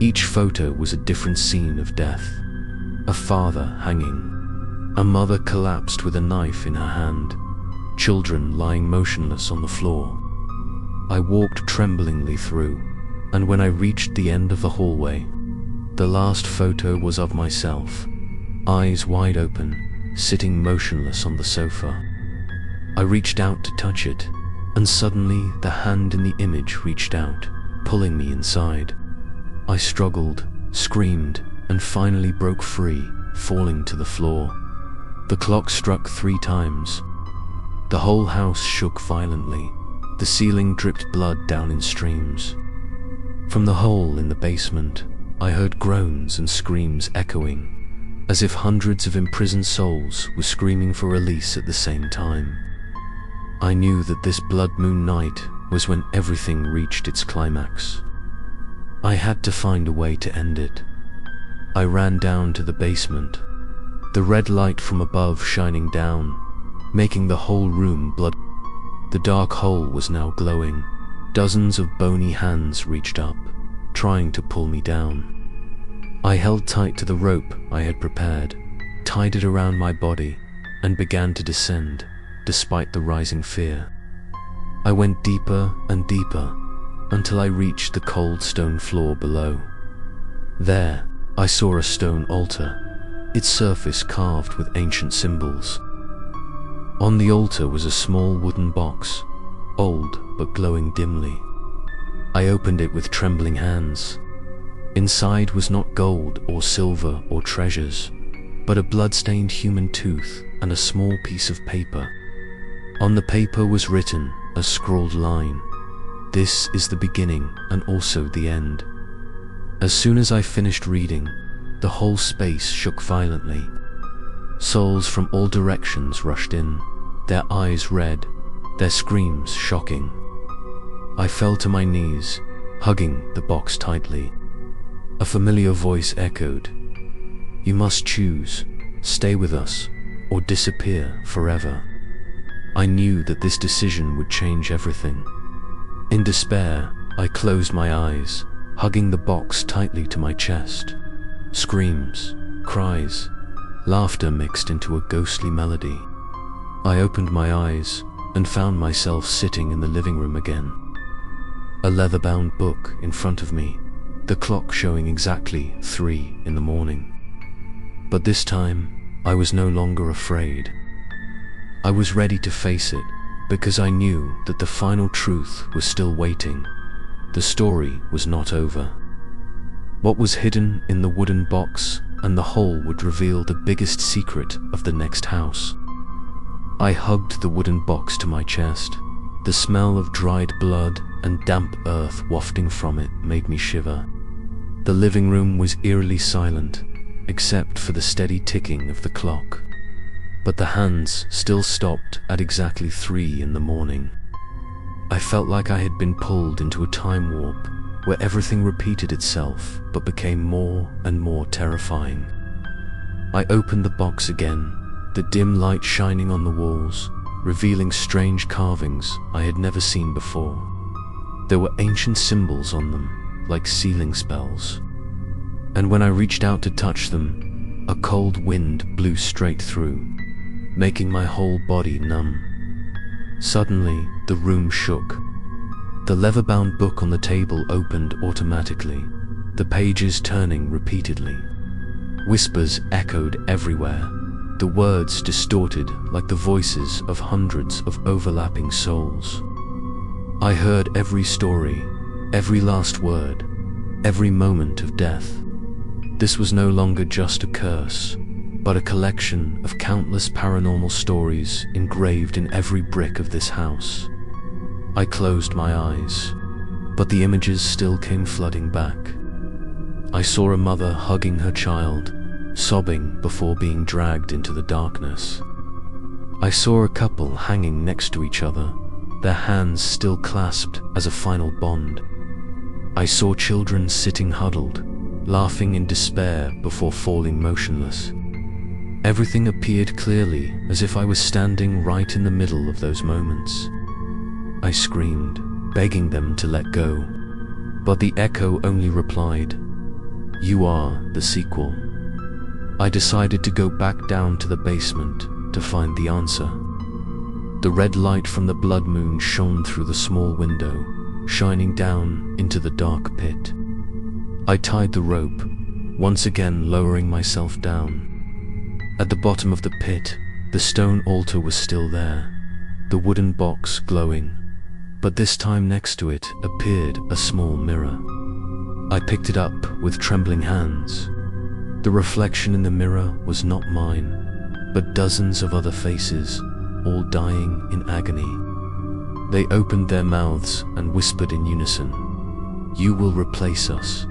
Each photo was a different scene of death. A father hanging, a mother collapsed with a knife in her hand, children lying motionless on the floor. I walked tremblingly through, and when I reached the end of the hallway, the last photo was of myself, eyes wide open, sitting motionless on the sofa. I reached out to touch it, and suddenly the hand in the image reached out, pulling me inside. I struggled, screamed, and finally broke free, falling to the floor. The clock struck 3 times. The whole house shook violently. The ceiling dripped blood down in streams. From the hole in the basement, I heard groans and screams echoing, as if hundreds of imprisoned souls were screaming for release at the same time. I knew that this blood moon night was when everything reached its climax. I had to find a way to end it. I ran down to the basement, the red light from above shining down, making the whole room blood. The dark hole was now glowing. Dozens of bony hands reached up, trying to pull me down. I held tight to the rope I had prepared, tied it around my body, and began to descend, despite the rising fear. I went deeper and deeper, until I reached the cold stone floor below. There, I saw a stone altar, its surface carved with ancient symbols. On the altar was a small wooden box, old but glowing dimly. I opened it with trembling hands. Inside was not gold or silver or treasures, but a blood-stained human tooth and a small piece of paper. On the paper was written a scrawled line: "This is the beginning and also the end." As soon as I finished reading, the whole space shook violently. Souls from all directions rushed in, their eyes red, their screams shocking. I fell to my knees, hugging the box tightly. A familiar voice echoed, "You must choose, stay with us, or disappear forever." I knew that this decision would change everything. In despair, I closed my eyes, hugging the box tightly to my chest. Screams, cries, laughter mixed into a ghostly melody. I opened my eyes and found myself sitting in the living room again. A leather-bound book in front of me, the clock showing exactly 3 in the morning. But this time, I was no longer afraid. I was ready to face it, because I knew that the final truth was still waiting. The story was not over. What was hidden in the wooden box and the hole would reveal the biggest secret of the next house. I hugged the wooden box to my chest. The smell of dried blood and damp earth wafting from it made me shiver. The living room was eerily silent, except for the steady ticking of the clock. But the hands still stopped at exactly 3 in the morning. I felt like I had been pulled into a time warp, where everything repeated itself but became more and more terrifying. I opened the box again, the dim light shining on the walls, revealing strange carvings I had never seen before. There were ancient symbols on them, like sealing spells. And when I reached out to touch them, a cold wind blew straight through, making my whole body numb. Suddenly, the room shook. The leather-bound book on the table opened automatically, the pages turning repeatedly. Whispers echoed everywhere, the words distorted like the voices of hundreds of overlapping souls. I heard every story, every last word, every moment of death. This was no longer just a curse, but a collection of countless paranormal stories engraved in every brick of this house. I closed my eyes, but the images still came flooding back. I saw a mother hugging her child, sobbing before being dragged into the darkness. I saw a couple hanging next to each other, their hands still clasped as a final bond. I saw children sitting huddled, laughing in despair before falling motionless. Everything appeared clearly, as if I was standing right in the middle of those moments. I screamed, begging them to let go, but the echo only replied, You are the sequel. I decided to go back down to the basement to find the answer. The red light from the blood moon shone through the small window, shining down into the dark pit. I tied the rope, once again lowering myself down. At the bottom of the pit, the stone altar was still there, the wooden box glowing, but this time next to it appeared a small mirror. I picked it up with trembling hands. The reflection in the mirror was not mine, but dozens of other faces, all dying in agony. They opened their mouths and whispered in unison, "You will replace us."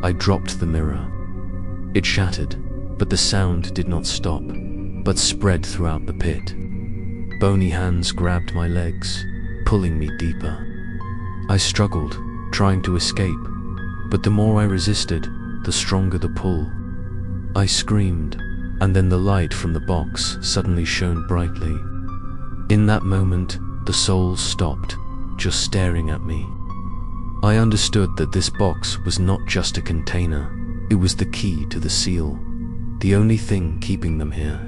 I dropped the mirror. It shattered, but the sound did not stop, but spread throughout the pit. Bony hands grabbed my legs, pulling me deeper. I struggled, trying to escape, but the more I resisted, the stronger the pull. I screamed, and then the light from the box suddenly shone brightly. In that moment, the soul stopped, just staring at me. I understood that this box was not just a container, it was the key to the seal, the only thing keeping them here.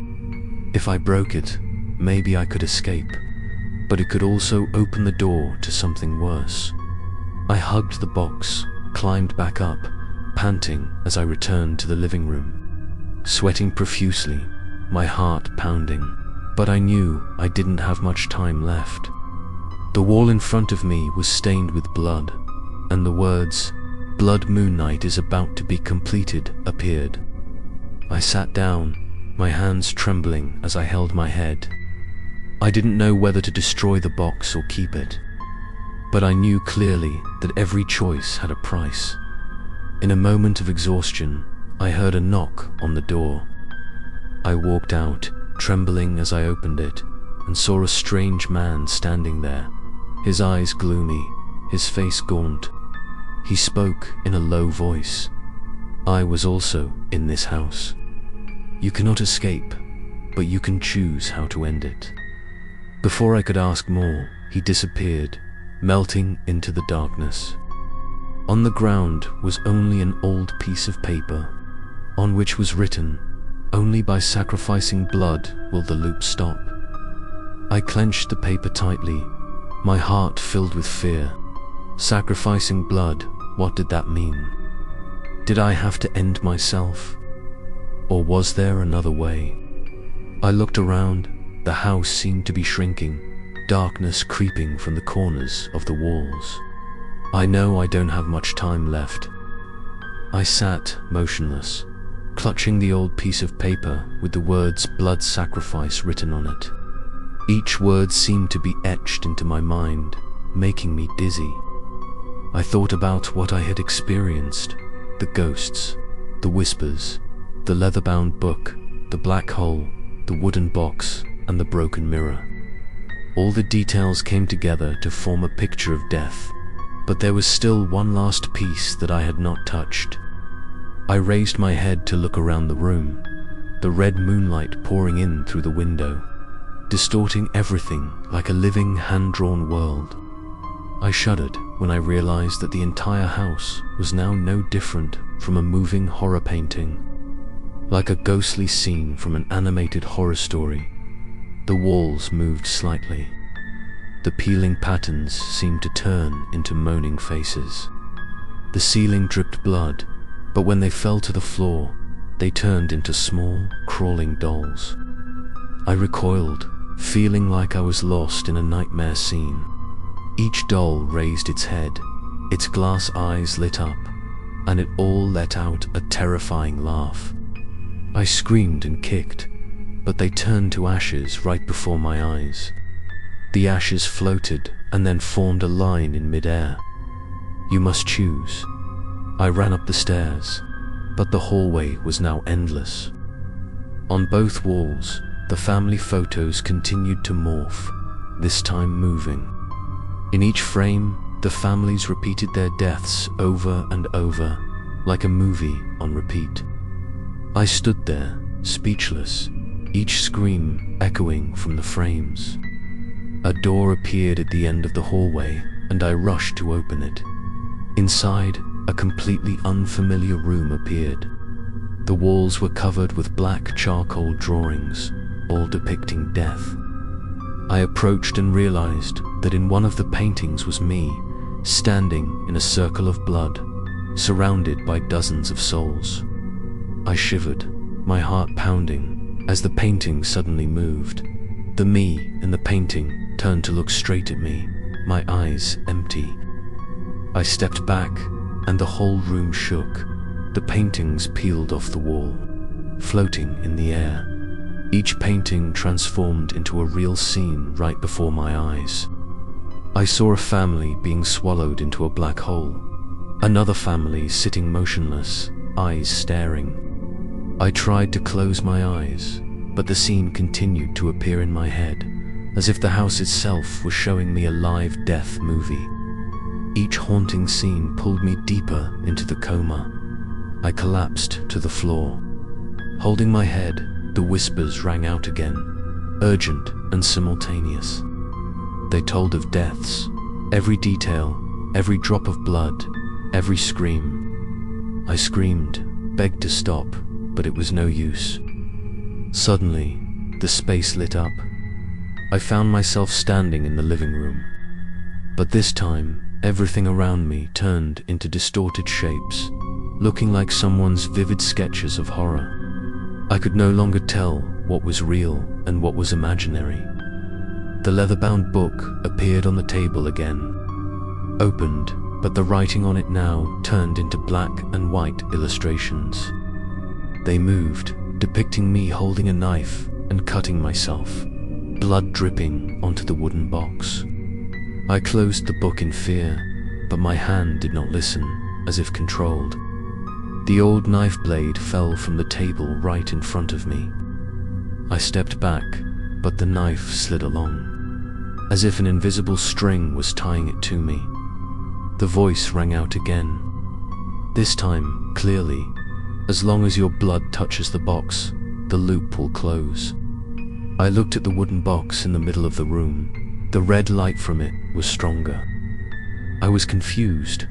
If I broke it, maybe I could escape, but it could also open the door to something worse. I hugged the box, climbed back up, panting as I returned to the living room, sweating profusely, my heart pounding, but I knew I didn't have much time left. The wall in front of me was stained with blood, and the words, "Blood Moon Night is about to be completed," appeared. I sat down, my hands trembling as I held my head. I didn't know whether to destroy the box or keep it, but I knew clearly that every choice had a price. In a moment of exhaustion, I heard a knock on the door. I walked out, trembling as I opened it, and saw a strange man standing there, his eyes gloomy, his face gaunt. He spoke in a low voice. I was also in this house. You cannot escape, but you can choose how to end it. Before I could ask more, he disappeared, melting into the darkness. On the ground was only an old piece of paper, on which was written, "Only by sacrificing blood will the loop stop." I clenched the paper tightly, my heart filled with fear. Sacrificing blood, what did that mean? Did I have to end myself? Or was there another way? I looked around. The house seemed to be shrinking, darkness creeping from the corners of the walls. I know I don't have much time left. I sat motionless, clutching the old piece of paper with the words "blood sacrifice" written on it. Each word seemed to be etched into my mind, making me dizzy. I thought about what I had experienced, the ghosts, the whispers, the leather-bound book, the black hole, the wooden box, and the broken mirror. All the details came together to form a picture of death, but there was still one last piece that I had not touched. I raised my head to look around the room, the red moonlight pouring in through the window, distorting everything like a living, hand-drawn world. I shuddered when I realized that the entire house was now no different from a moving horror painting, like a ghostly scene from an animated horror story. The walls moved slightly. The peeling patterns seemed to turn into moaning faces. The ceiling dripped blood, but when they fell to the floor, they turned into small, crawling dolls. I recoiled, feeling like I was lost in a nightmare scene. Each doll raised its head, its glass eyes lit up, and it all let out a terrifying laugh. I screamed and kicked, but they turned to ashes right before my eyes. The ashes floated and then formed a line in midair. You must choose. I ran up the stairs, but the hallway was now endless. On both walls, the family photos continued to morph, this time moving. In each frame, the families repeated their deaths over and over, like a movie on repeat. I stood there, speechless, each scream echoing from the frames. A door appeared at the end of the hallway, and I rushed to open it. Inside, a completely unfamiliar room appeared. The walls were covered with black charcoal drawings, all depicting death. I approached and realized that in one of the paintings was me, standing in a circle of blood, surrounded by dozens of souls. I shivered, my heart pounding, as the painting suddenly moved. The me in the painting turned to look straight at me, my eyes empty. I stepped back, and the whole room shook. The paintings peeled off the wall, floating in the air. Each painting transformed into a real scene right before my eyes. I saw a family being swallowed into a black hole, another family sitting motionless, eyes staring. I tried to close my eyes, but the scene continued to appear in my head, as if the house itself was showing me a live death movie. Each haunting scene pulled me deeper into the coma. I collapsed to the floor. Holding my head, the whispers rang out again, urgent and simultaneous. They told of deaths, every detail, every drop of blood, every scream. I screamed, begged to stop, but it was no use. Suddenly, the space lit up. I found myself standing in the living room. But this time, everything around me turned into distorted shapes, looking like someone's vivid sketches of horror. I could no longer tell what was real and what was imaginary. The leather-bound book appeared on the table again, opened, but the writing on it now turned into black and white illustrations. They moved, depicting me holding a knife and cutting myself, blood dripping onto the wooden box. I closed the book in fear, but my hand did not listen, as if controlled. The old knife blade fell from the table right in front of me. I stepped back, but the knife slid along, as if an invisible string was tying it to me. The voice rang out again, this time clearly, as long as your blood touches the box, the loop will close. I looked at the wooden box in the middle of the room. The red light from it was stronger. I was confused,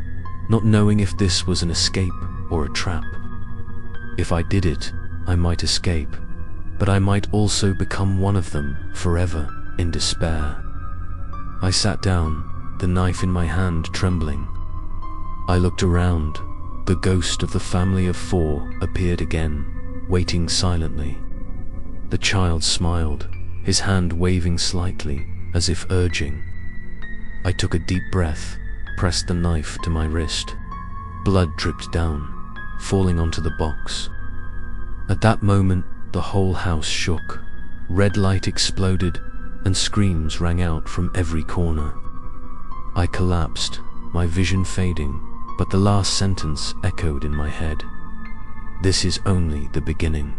not knowing if this was an escape or a trap. If I did it, I might escape, but I might also become one of them forever in despair. I sat down, the knife in my hand trembling. I looked around. The ghost of the family of 4 appeared again, waiting silently. The child smiled, his hand waving slightly, as if urging. I took a deep breath, pressed the knife to my wrist. Blood dripped down, falling onto the box. At that moment, the whole house shook. Red light exploded, and screams rang out from every corner. I collapsed, my vision fading, but the last sentence echoed in my head. This is only the beginning.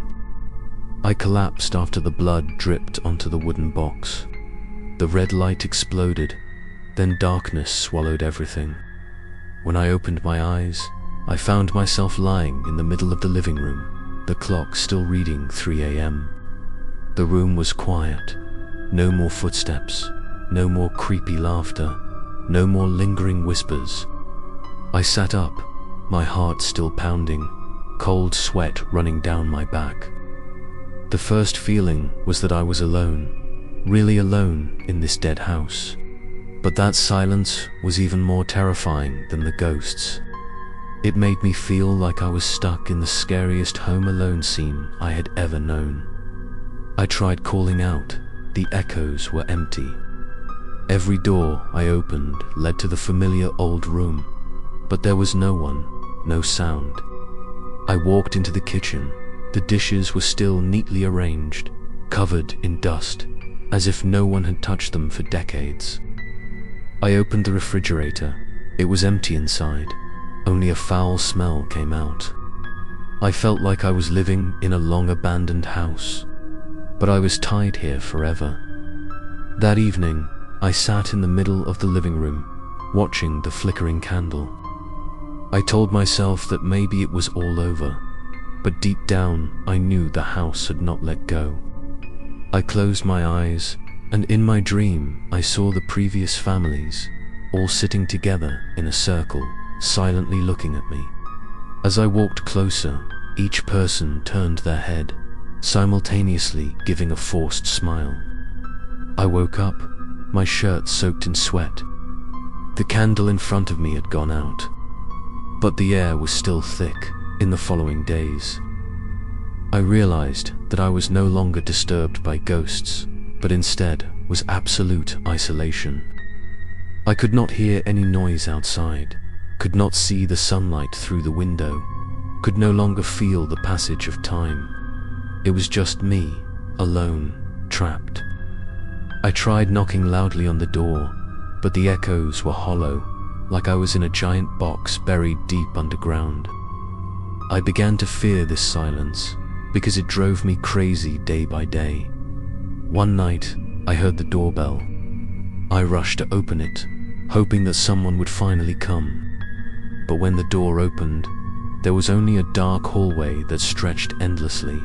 I collapsed after the blood dripped onto the wooden box. The red light exploded, then darkness swallowed everything. When I opened my eyes, I found myself lying in the middle of the living room, the clock still reading 3 a.m. The room was quiet. No more footsteps, no more creepy laughter, no more lingering whispers. I sat up, my heart still pounding, cold sweat running down my back. The first feeling was that I was alone, really alone in this dead house. But that silence was even more terrifying than the ghosts. It made me feel like I was stuck in the scariest Home Alone scene I had ever known. I tried calling out. The echoes were empty. Every door I opened led to the familiar old room, but there was no one, no sound. I walked into the kitchen. The dishes were still neatly arranged, covered in dust, as if no one had touched them for decades. I opened the refrigerator. It was empty inside. Only a foul smell came out. I felt like I was living in a long-abandoned house, but I was tied here forever. That evening, I sat in the middle of the living room, watching the flickering candle. I told myself that maybe it was all over, but deep down, I knew the house had not let go. I closed my eyes, and in my dream, I saw the previous families, all sitting together in a circle, silently looking at me. As I walked closer, each person turned their head, simultaneously giving a forced smile. I woke up, my shirt soaked in sweat. The candle in front of me had gone out, but the air was still thick in the following days. I realized that I was no longer disturbed by ghosts, but instead was absolute isolation. I could not hear any noise outside, could not see the sunlight through the window, could no longer feel the passage of time. It was just me, alone, trapped. I tried knocking loudly on the door, but the echoes were hollow, like I was in a giant box buried deep underground. I began to fear this silence, because it drove me crazy day by day. One night, I heard the doorbell. I rushed to open it, hoping that someone would finally come. But when the door opened, there was only a dark hallway that stretched endlessly.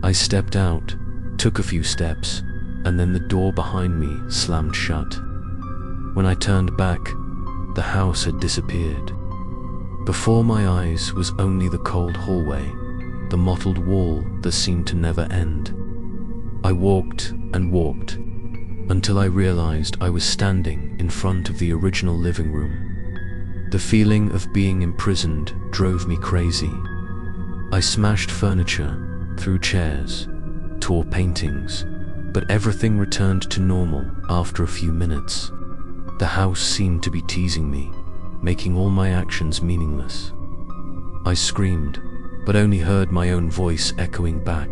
I stepped out, took a few steps, and then the door behind me slammed shut. When I turned back, the house had disappeared. Before my eyes was only the cold hallway, the mottled wall that seemed to never end. I walked and walked, until I realized I was standing in front of the original living room. The feeling of being imprisoned drove me crazy. I smashed furniture, threw chairs, tore paintings, but everything returned to normal after a few minutes. The house seemed to be teasing me, making all my actions meaningless. I screamed, but only heard my own voice echoing back.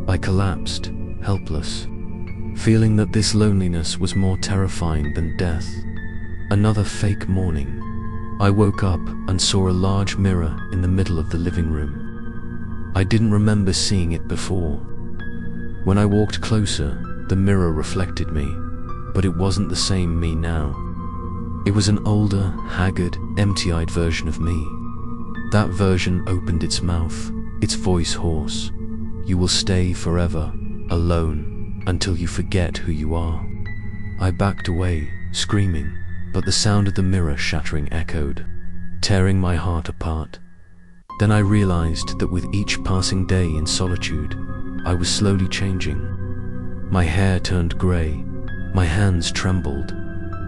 I collapsed, helpless, feeling that this loneliness was more terrifying than death. Another fake morning, I woke up and saw a large mirror in the middle of the living room. I didn't remember seeing it before. When I walked closer, the mirror reflected me, but it wasn't the same me now. It was an older, haggard, empty-eyed version of me. That version opened its mouth, its voice hoarse. You will stay forever, alone, until you forget who you are. I backed away, screaming, but the sound of the mirror shattering echoed, tearing my heart apart. Then I realized that with each passing day in solitude, I was slowly changing. My hair turned grey, my hands trembled,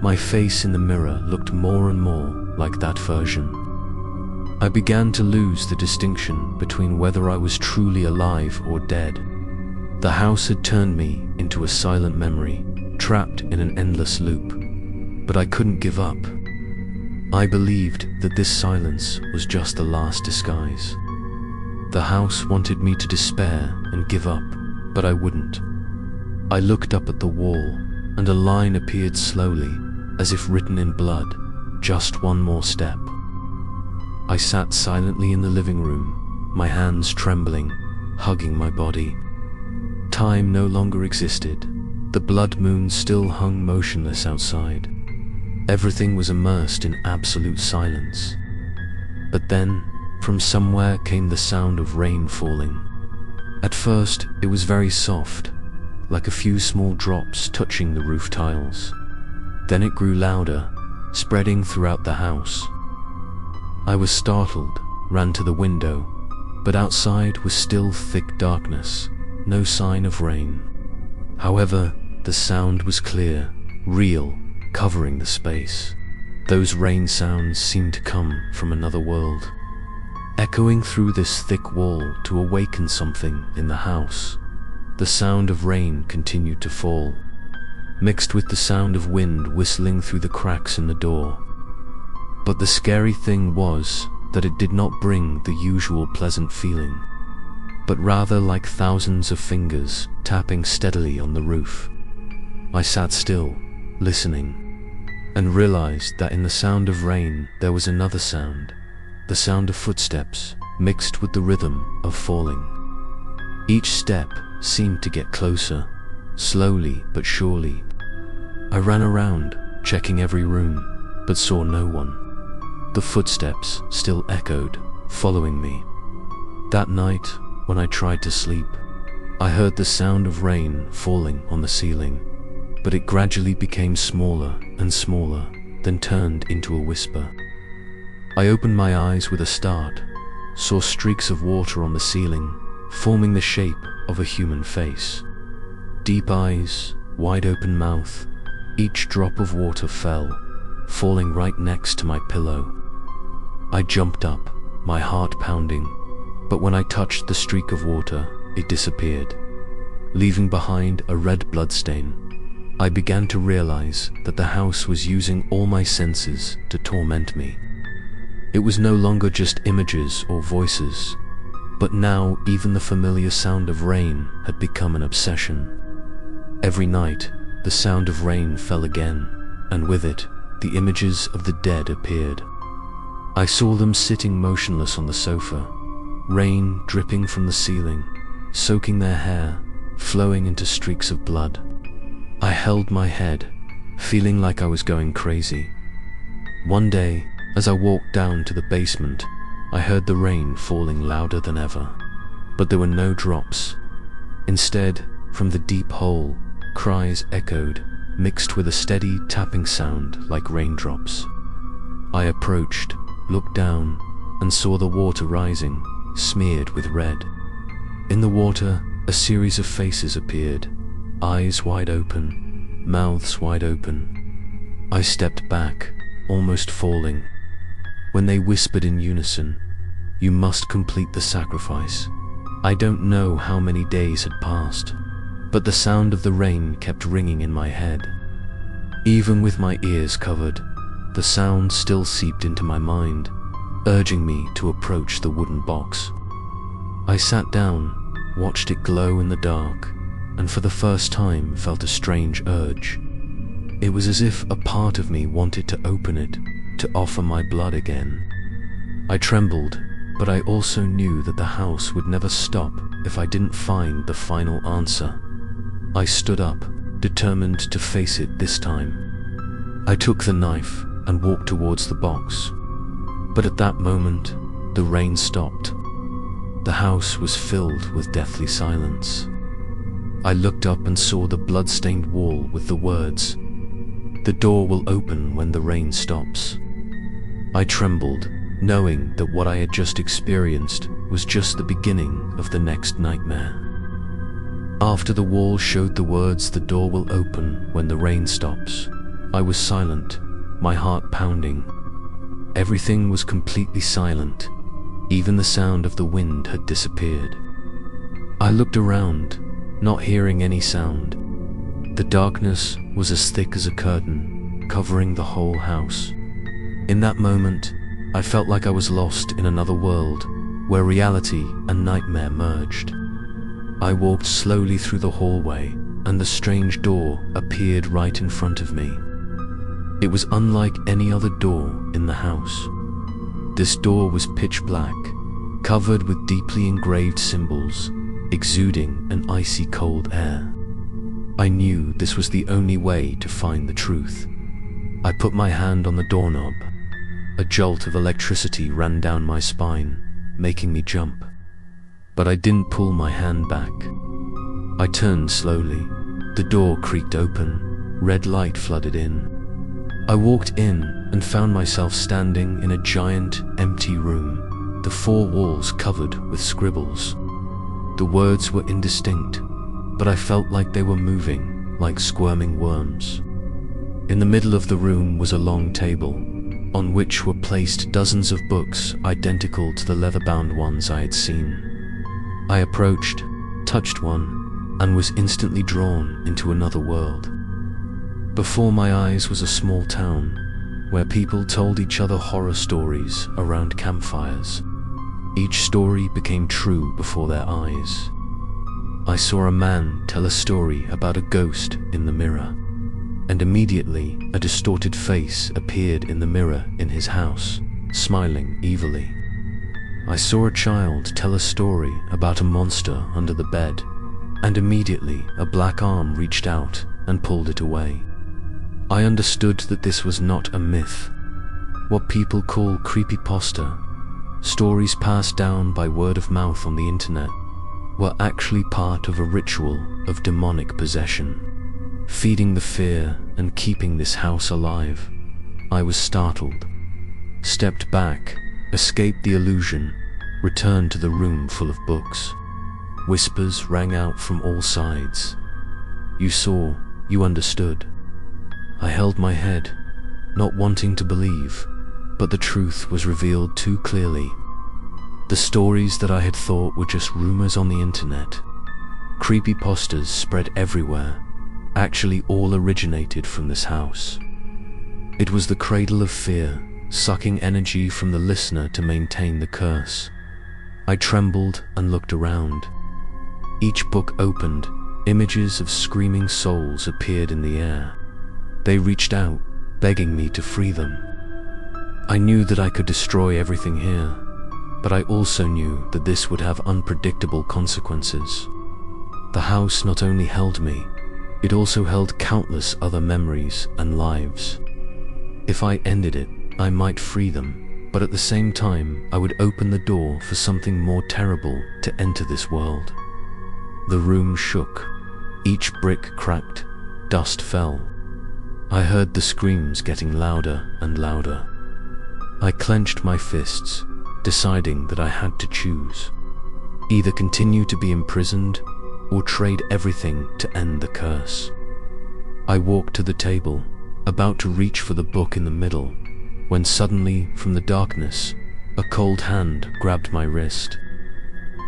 my face in the mirror looked more and more like that version. I began to lose the distinction between whether I was truly alive or dead. The house had turned me into a silent memory, trapped in an endless loop. But I couldn't give up. I believed that this silence was just the last disguise. The house wanted me to despair and give up, but I wouldn't. I looked up at the wall, and a line appeared slowly, as if written in blood, just one more step. I sat silently in the living room, my hands trembling, hugging my body. Time no longer existed. The blood moon still hung motionless outside. Everything was immersed in absolute silence. But then, from somewhere came the sound of rain falling. At first, it was very soft, like a few small drops touching the roof tiles. Then it grew louder, spreading throughout the house. I was startled, ran to the window, but outside was still thick darkness, no sign of rain. However, the sound was clear, real, covering the space. Those rain sounds seemed to come from another world, echoing through this thick wall to awaken something in the house. The sound of rain continued to fall, mixed with the sound of wind whistling through the cracks in the door. But the scary thing was that it did not bring the usual pleasant feeling, but rather like thousands of fingers tapping steadily on the roof. I sat still, listening, and realized that in the sound of rain there was another sound, the sound of footsteps mixed with the rhythm of falling. Each step seemed to get closer, slowly but surely. I ran around, checking every room, but saw no one. The footsteps still echoed, following me. That night, when I tried to sleep, I heard the sound of rain falling on the ceiling, but it gradually became smaller and smaller, then turned into a whisper. I opened my eyes with a start, saw streaks of water on the ceiling, forming the shape of a human face. Deep eyes, wide open mouth, each drop of water fell, falling right next to my pillow. I jumped up, my heart pounding, but when I touched the streak of water, it disappeared, leaving behind a red bloodstain. I began to realize that the house was using all my senses to torment me. It was no longer just images or voices, but now even the familiar sound of rain had become an obsession. Every night, the sound of rain fell again, and with it, the images of the dead appeared. I saw them sitting motionless on the sofa, rain dripping from the ceiling, soaking their hair, flowing into streaks of blood. I held my head, feeling like I was going crazy. One day, as I walked down to the basement, I heard the rain falling louder than ever, but there were no drops. Instead, from the deep hole, cries echoed, mixed with a steady tapping sound like raindrops. I approached, looked down, and saw the water rising, smeared with red. In the water, a series of faces appeared, eyes wide open, mouths wide open. I stepped back, almost falling, when they whispered in unison, "You must complete the sacrifice." I don't know how many days had passed, but the sound of the rain kept ringing in my head. Even with my ears covered, the sound still seeped into my mind, urging me to approach the wooden box. I sat down, watched it glow in the dark, and for the first time felt a strange urge. It was as if a part of me wanted to open it, to offer my blood again. I trembled, but I also knew that the house would never stop if I didn't find the final answer. I stood up, determined to face it this time. I took the knife and walked towards the box. But at that moment, the rain stopped. The house was filled with deathly silence. I looked up and saw the blood-stained wall with the words, "The door will open when the rain stops." I trembled, knowing that what I had just experienced was just the beginning of the next nightmare. After the wall showed the words, "The door will open when the rain stops," I was silent, my heart pounding. Everything was completely silent. Even the sound of the wind had disappeared. I looked around, not hearing any sound. The darkness was as thick as a curtain, covering the whole house. In that moment, I felt like I was lost in another world, where reality and nightmare merged. I walked slowly through the hallway, and the strange door appeared right in front of me. It was unlike any other door in the house. This door was pitch black, covered with deeply engraved symbols, exuding an icy cold air. I knew this was the only way to find the truth. I put my hand on the doorknob. A jolt of electricity ran down my spine, making me jump. But I didn't pull my hand back. I turned slowly. The door creaked open. Red light flooded in. I walked in and found myself standing in a giant, empty room, the four walls covered with scribbles. The words were indistinct, but I felt like they were moving, like squirming worms. In the middle of the room was a long table, on which were placed dozens of books identical to the leather-bound ones I had seen. I approached, touched one, and was instantly drawn into another world. Before my eyes was a small town, where people told each other horror stories around campfires. Each story became true before their eyes. I saw a man tell a story about a ghost in the mirror, and immediately a distorted face appeared in the mirror in his house, smiling evilly. I saw a child tell a story about a monster under the bed, and immediately a black arm reached out and pulled it away. I understood that this was not a myth, what people call creepypasta, stories passed down by word of mouth on the internet, were actually part of a ritual of demonic possession, feeding the fear and keeping this house alive. I was startled. stepped back, escaped the illusion, returned to the room full of books. Whispers rang out from all sides. You saw, you understood. I held my head, not wanting to believe, but the truth was revealed too clearly. The stories that I had thought were just rumors on the internet, creepypastas spread everywhere, actually all originated from this house. It was the cradle of fear, sucking energy from the listener to maintain the curse. I trembled and looked around. Each book opened, images of screaming souls appeared in the air. They reached out, begging me to free them. I knew that I could destroy everything here, but I also knew that this would have unpredictable consequences. The house not only held me, it also held countless other memories and lives. If I ended it, I might free them, but at the same time, I would open the door for something more terrible to enter this world. The room shook. Each brick cracked. Dust fell. I heard the screams getting louder and louder. I clenched my fists, deciding that I had to choose. Either continue to be imprisoned or trade everything to end the curse. I walked to the table, about to reach for the book in the middle, when suddenly, from the darkness, a cold hand grabbed my wrist.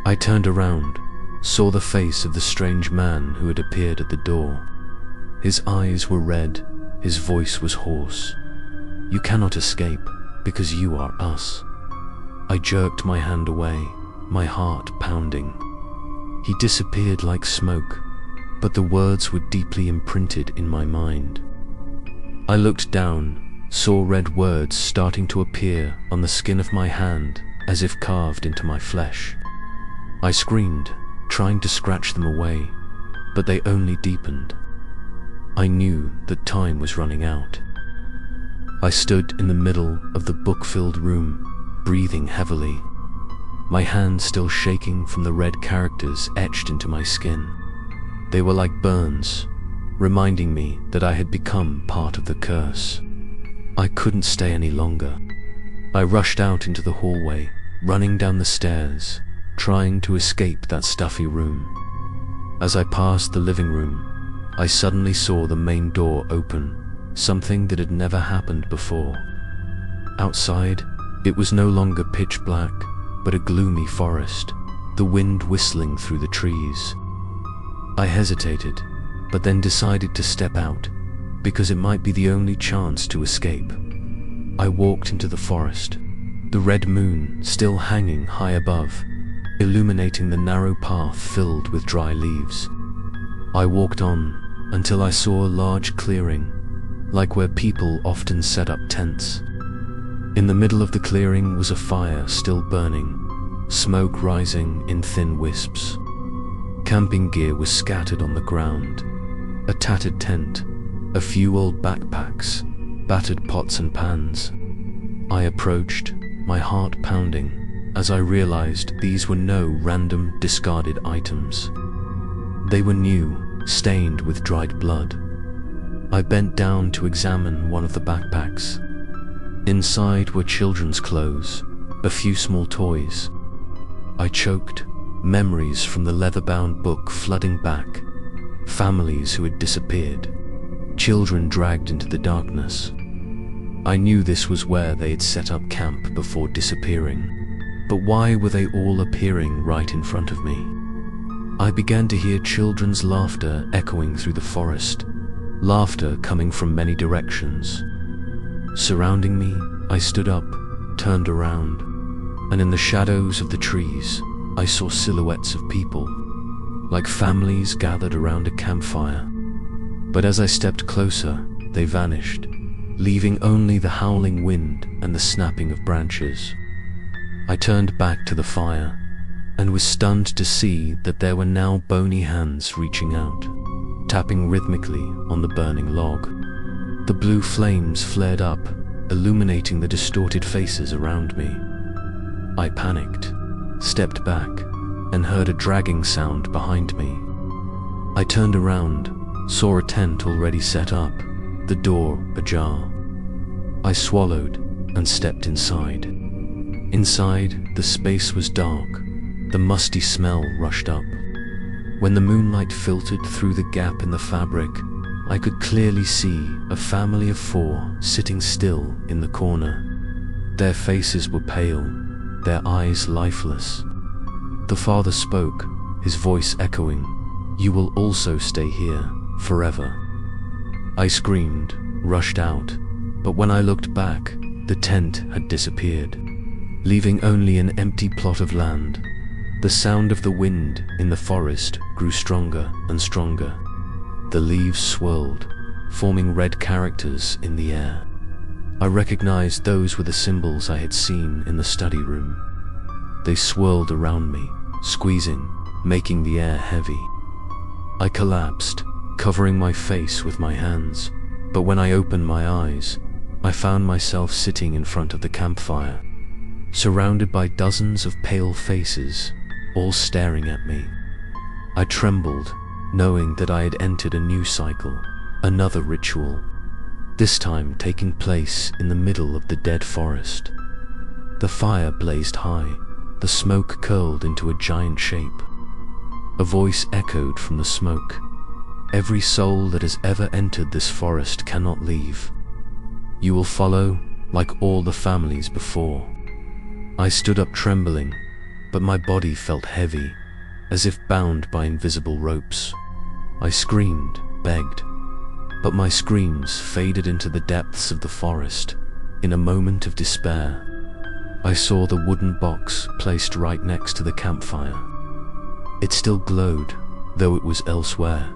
I turned around, saw the face of the strange man who had appeared at the door. His eyes were red, his voice was hoarse. You cannot escape, because you are us. I jerked my hand away, my heart pounding. He disappeared like smoke, but the words were deeply imprinted in my mind. I looked down, saw red words starting to appear on the skin of my hand as if carved into my flesh. I screamed, trying to scratch them away, but they only deepened. I knew that time was running out. I stood in the middle of the book-filled room, breathing heavily, my hands still shaking from the red characters etched into my skin. They were like burns, reminding me that I had become part of the curse. I couldn't stay any longer. I rushed out into the hallway, running down the stairs, trying to escape that stuffy room. As I passed the living room, I suddenly saw the main door open, something that had never happened before. Outside, it was no longer pitch black, but a gloomy forest, the wind whistling through the trees. I hesitated, but then decided to step out, because it might be the only chance to escape. I walked into the forest, the red moon still hanging high above, illuminating the narrow path filled with dry leaves. I walked on until I saw a large clearing, like where people often set up tents. In the middle of the clearing was a fire still burning, smoke rising in thin wisps. Camping gear was scattered on the ground, a tattered tent, a few old backpacks, battered pots and pans. I approached, my heart pounding, as I realized these were no random discarded items. They were new, stained with dried blood. I bent down to examine one of the backpacks. Inside were children's clothes, a few small toys. I choked, memories from the leather-bound book flooding back, families who had disappeared, children dragged into the darkness. I knew this was where they had set up camp before disappearing, but why were they all appearing right in front of me? I began to hear children's laughter echoing through the forest, laughter coming from many directions. Surrounding me, I stood up, turned around, and in the shadows of the trees, I saw silhouettes of people, like families gathered around a campfire. But as I stepped closer, they vanished, leaving only the howling wind and the snapping of branches. I turned back to the fire, and was stunned to see that there were now bony hands reaching out, tapping rhythmically on the burning log. The blue flames flared up, illuminating the distorted faces around me. I panicked, stepped back, and heard a dragging sound behind me. I turned around, saw a tent already set up, the door ajar. I swallowed, and stepped inside. Inside, the space was dark. The musty smell rushed up. When the moonlight filtered through the gap in the fabric, I could clearly see a family of 4 sitting still in the corner. Their faces were pale, their eyes lifeless. The father spoke, his voice echoing, "You will also stay here, forever." I screamed, rushed out, but when I looked back, the tent had disappeared, leaving only an empty plot of land. The sound of the wind in the forest grew stronger and stronger. The leaves swirled, forming red characters in the air. I recognized those were the symbols I had seen in the study room. They swirled around me, squeezing, making the air heavy. I collapsed, covering my face with my hands, but when I opened my eyes, I found myself sitting in front of the campfire, surrounded by dozens of pale faces, all staring at me. I trembled, knowing that I had entered a new cycle, another ritual, this time taking place in the middle of the dead forest. The fire blazed high, the smoke curled into a giant shape. A voice echoed from the smoke. "Every soul that has ever entered this forest cannot leave. You will follow, like all the families before." I stood up trembling, but my body felt heavy, as if bound by invisible ropes. I screamed, begged, but my screams faded into the depths of the forest. In a moment of despair, I saw the wooden box placed right next to the campfire. It still glowed, though it was elsewhere.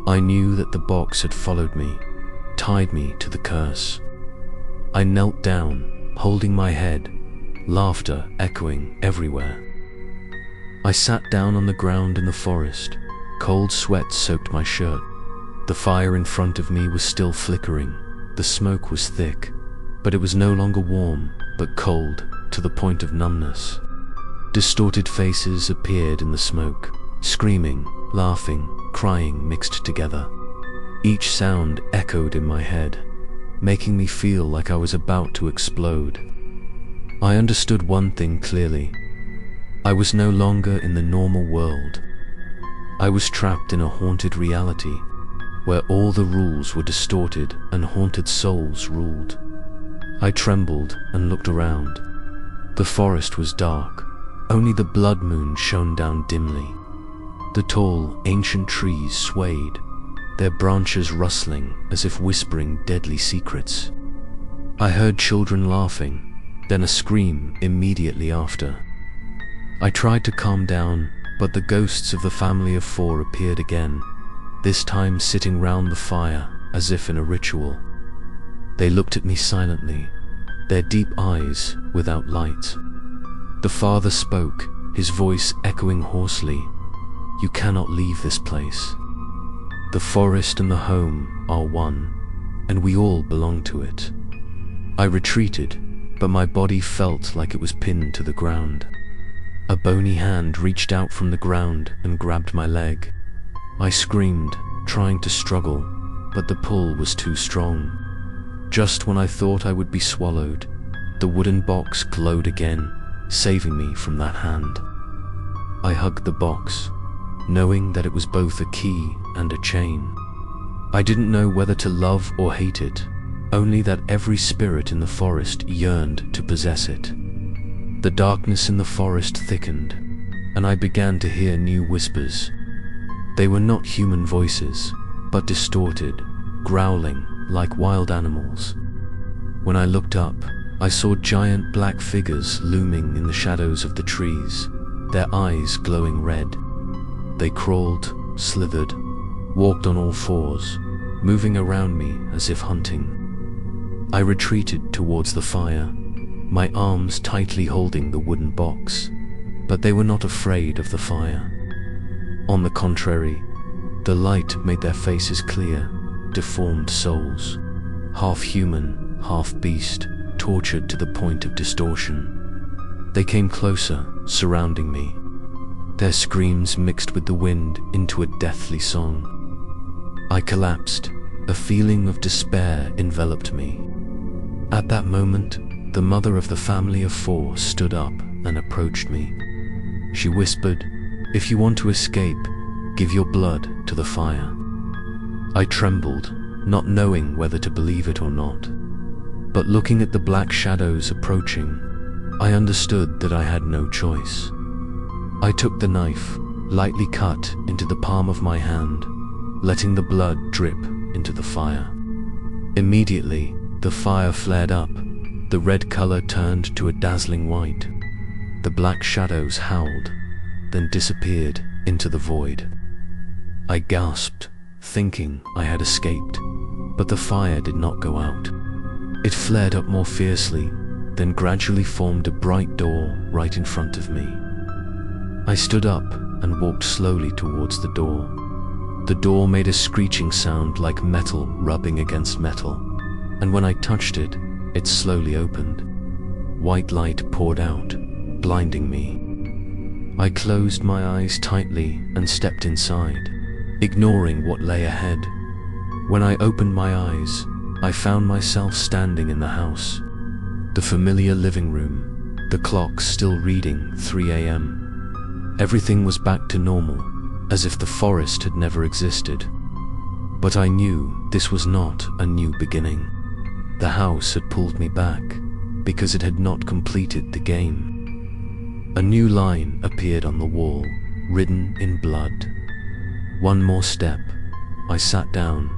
I knew that the box had followed me, tied me to the curse. I knelt down, holding my head, laughter echoing everywhere. I sat down on the ground in the forest. Cold sweat soaked my shirt. The fire in front of me was still flickering. The smoke was thick, but it was no longer warm, but cold, to the point of numbness. Distorted faces appeared in the smoke, screaming, laughing, crying mixed together. Each sound echoed in my head, making me feel like I was about to explode. I understood one thing clearly. I was no longer in the normal world. I was trapped in a haunted reality, where all the rules were distorted and haunted souls ruled. I trembled and looked around. The forest was dark. Only the blood moon shone down dimly. The tall, ancient trees swayed, their branches rustling as if whispering deadly secrets. I heard children laughing, then a scream immediately after. I tried to calm down, but the ghosts of the family of 4 appeared again, this time sitting round the fire as if in a ritual. They looked at me silently, their deep eyes without light. The father spoke, his voice echoing hoarsely, "You cannot leave this place. The forest and the home are one, and we all belong to it." I retreated, but my body felt like it was pinned to the ground. A bony hand reached out from the ground and grabbed my leg. I screamed, trying to struggle, but the pull was too strong. Just when I thought I would be swallowed, the wooden box glowed again, saving me from that hand. I hugged the box, knowing that it was both a key and a chain. I didn't know whether to love or hate it, only that every spirit in the forest yearned to possess it. The darkness in the forest thickened, and I began to hear new whispers. They were not human voices, but distorted, growling like wild animals. When I looked up, I saw giant black figures looming in the shadows of the trees, their eyes glowing red. They crawled, slithered, walked on all fours, moving around me as if hunting. I retreated towards the fire, my arms tightly holding the wooden box, but they were not afraid of the fire. On the contrary, the light made their faces clear, deformed souls, half human, half beast, tortured to the point of distortion. They came closer, surrounding me, their screams mixed with the wind into a deathly song. I collapsed, a feeling of despair enveloped me. At that moment, the mother of the family of 4 stood up and approached me. She whispered, "If you want to escape, give your blood to the fire." I trembled, not knowing whether to believe it or not. But looking at the black shadows approaching, I understood that I had no choice. I took the knife, lightly cut into the palm of my hand, letting the blood drip into the fire. Immediately, the fire flared up. The red color turned to a dazzling white. The black shadows howled, then disappeared into the void. I gasped, thinking I had escaped, but the fire did not go out. It flared up more fiercely, then gradually formed a bright door right in front of me. I stood up and walked slowly towards the door. The door made a screeching sound like metal rubbing against metal, and when I touched it, it slowly opened. White light poured out, blinding me. I closed my eyes tightly and stepped inside, ignoring what lay ahead. When I opened my eyes, I found myself standing in the house. The familiar living room, the clock still reading 3 a.m. Everything was back to normal, as if the forest had never existed. But I knew this was not a new beginning. The house had pulled me back, because it had not completed the game. A new line appeared on the wall, written in blood. One more step. I sat down,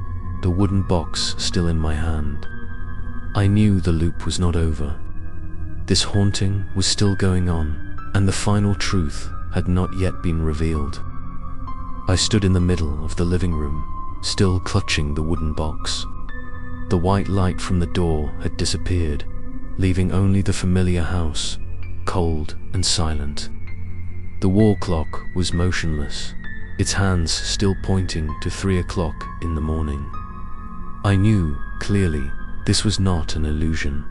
the wooden box still in my hand. I knew the loop was not over. This haunting was still going on, and the final truth had not yet been revealed. I stood in the middle of the living room, still clutching the wooden box. The white light from the door had disappeared, leaving only the familiar house, cold and silent. The wall clock was motionless, its hands still pointing to 3 o'clock in the morning. I knew, clearly, this was not an illusion.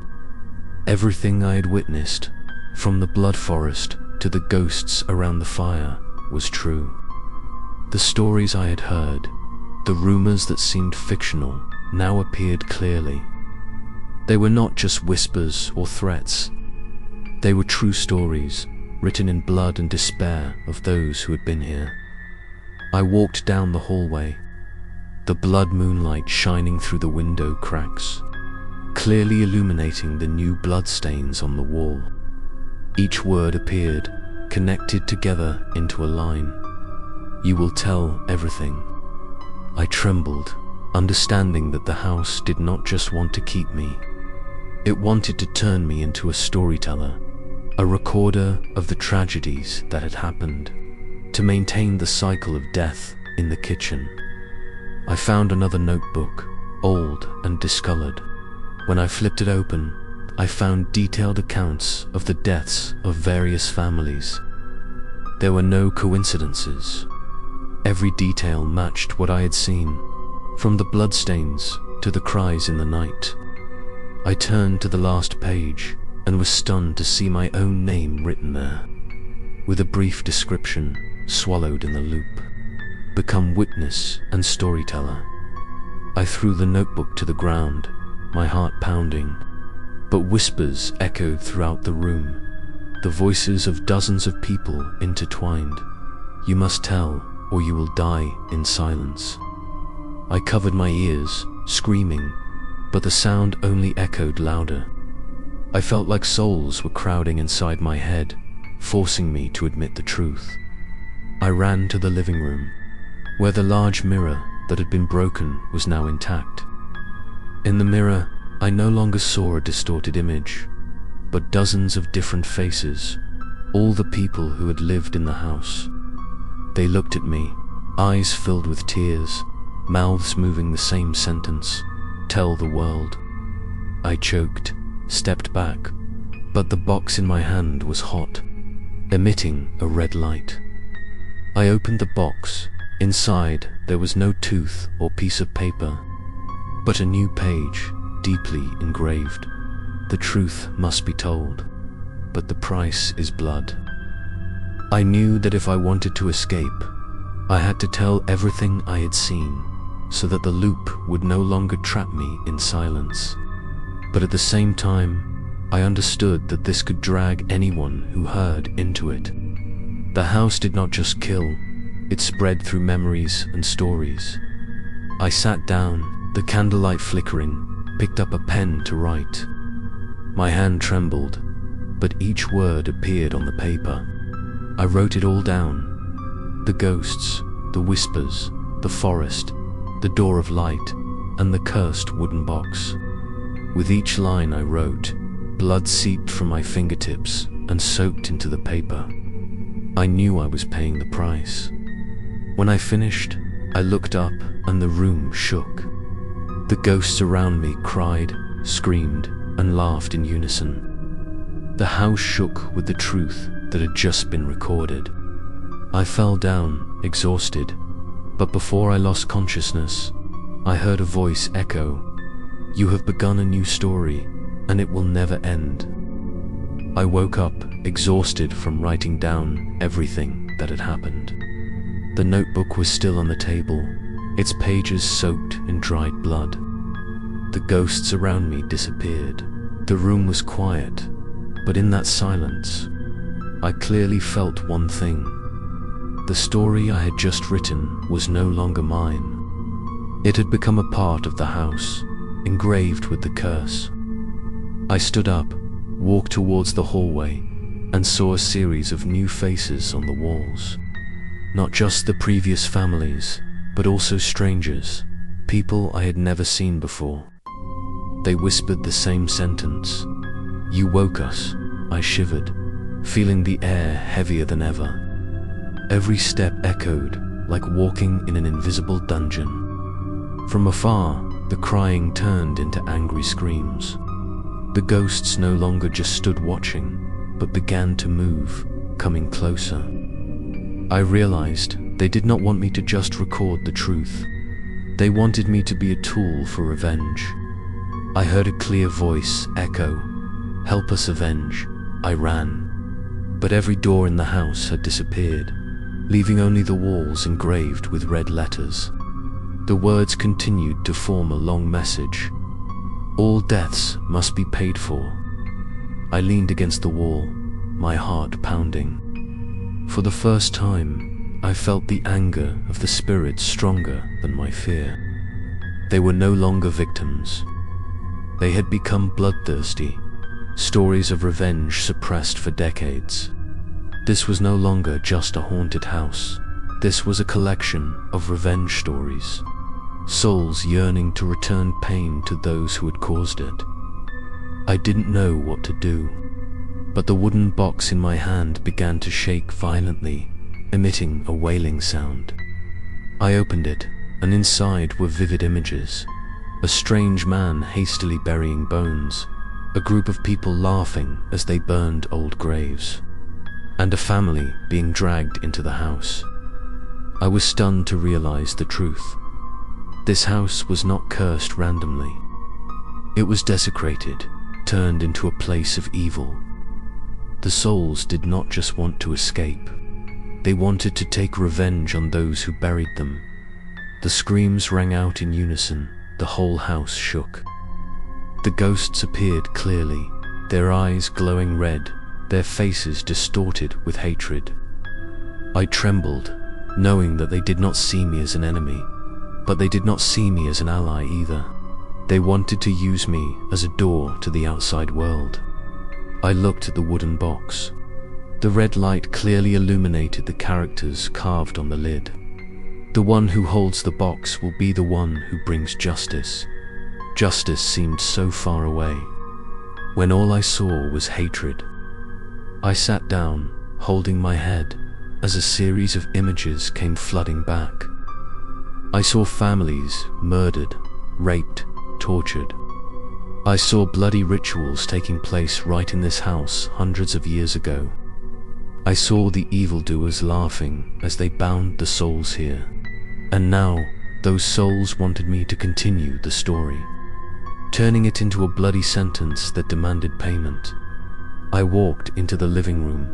Everything I had witnessed, from the blood forest to the ghosts around the fire, was true. The stories I had heard, the rumors that seemed fictional, now appeared clearly. They were not just whispers or threats. They were true stories, written in blood and despair of those who had been here. I walked down the hallway, the blood moonlight shining through the window cracks, clearly illuminating the new bloodstains on the wall. Each word appeared, connected together into a line. "You will tell everything." I trembled, understanding that the house did not just want to keep me. It wanted to turn me into a storyteller, a recorder of the tragedies that had happened, to maintain the cycle of death in the kitchen. I found another notebook, old and discolored. When I flipped it open, I found detailed accounts of the deaths of various families. There were no coincidences. Every detail matched what I had seen, from the bloodstains to the cries in the night. I turned to the last page and was stunned to see my own name written there, with a brief description swallowed in the loop. Become witness and storyteller. I threw the notebook to the ground, my heart pounding, but whispers echoed throughout the room, the voices of dozens of people intertwined. "You must tell, or you will die in silence." I covered my ears, screaming, but the sound only echoed louder. I felt like souls were crowding inside my head, forcing me to admit the truth. I ran to the living room, where the large mirror that had been broken was now intact. In the mirror, I no longer saw a distorted image, but dozens of different faces, all the people who had lived in the house. They looked at me, eyes filled with tears, mouths moving the same sentence, "Tell the world." I choked, stepped back, but the box in my hand was hot, emitting a red light. I opened the box. Inside, there was no tooth or piece of paper, but a new page, deeply engraved. "The truth must be told, but the price is blood." I knew that if I wanted to escape, I had to tell everything I had seen, so that the loop would no longer trap me in silence. But at the same time, I understood that this could drag anyone who heard into it. The house did not just kill, it spread through memories and stories. I sat down, the candlelight flickering, picked up a pen to write. My hand trembled, but each word appeared on the paper. I wrote it all down. The ghosts, the whispers, the forest, the door of light, and the cursed wooden box. With each line I wrote, blood seeped from my fingertips and soaked into the paper. I knew I was paying the price. When I finished, I looked up and the room shook. The ghosts around me cried, screamed, and laughed in unison. The house shook with the truth that had just been recorded. I fell down, exhausted, but before I lost consciousness, I heard a voice echo, "You have begun a new story, and it will never end." I woke up, exhausted from writing down everything that had happened. The notebook was still on the table, its pages soaked in dried blood. The ghosts around me disappeared. The room was quiet, but in that silence, I clearly felt one thing. The story I had just written was no longer mine. It had become a part of the house, engraved with the curse. I stood up, walked towards the hallway, and saw a series of new faces on the walls. Not just the previous families, but also strangers, people I had never seen before. They whispered the same sentence. "You woke us." I shivered, feeling the air heavier than ever. Every step echoed, like walking in an invisible dungeon. From afar, the crying turned into angry screams. The ghosts no longer just stood watching, but began to move, coming closer. I realized they did not want me to just record the truth. They wanted me to be a tool for revenge. I heard a clear voice echo, "Help us avenge." I ran. But every door in the house had disappeared, leaving only the walls engraved with red letters. The words continued to form a long message. "All deaths must be paid for." I leaned against the wall, my heart pounding. For the first time, I felt the anger of the spirits stronger than my fear. They were no longer victims. They had become bloodthirsty, stories of revenge suppressed for decades. This was no longer just a haunted house. This was a collection of revenge stories, souls yearning to return pain to those who had caused it. I didn't know what to do, but the wooden box in my hand began to shake violently, emitting a wailing sound. I opened it, and inside were vivid images. A strange man hastily burying bones, a group of people laughing as they burned old graves, and a family being dragged into the house. I was stunned to realize the truth. This house was not cursed randomly. It was desecrated, turned into a place of evil. The souls did not just want to escape. They wanted to take revenge on those who buried them. The screams rang out in unison. The whole house shook. The ghosts appeared clearly, their eyes glowing red, their faces distorted with hatred. I trembled, knowing that they did not see me as an enemy, but they did not see me as an ally either. They wanted to use me as a door to the outside world. I looked at the wooden box. The red light clearly illuminated the characters carved on the lid. The one who holds the box will be the one who brings justice. Justice seemed so far away, when all I saw was hatred. I sat down, holding my head, as a series of images came flooding back. I saw families murdered, raped, tortured. I saw bloody rituals taking place right in this house hundreds of years ago. I saw the evildoers laughing as they bound the souls here. And now, those souls wanted me to continue the story, turning it into a bloody sentence that demanded payment. I walked into the living room.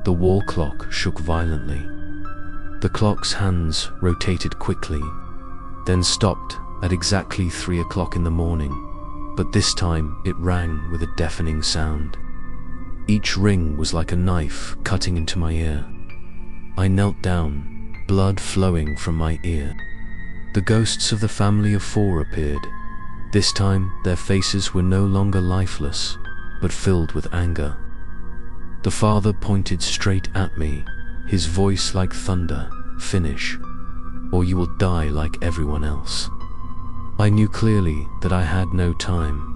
The wall clock shook violently. The clock's hands rotated quickly, then stopped at exactly 3 o'clock in the morning. but this time it rang with a deafening sound. Each ring was like a knife cutting into my ear. I knelt down, blood flowing from my ear. The ghosts of the family of 4 appeared. This time, their faces were no longer lifeless, but filled with anger. The father pointed straight at me, his voice like thunder, "Finish, or you will die like everyone else." I knew clearly that I had no time.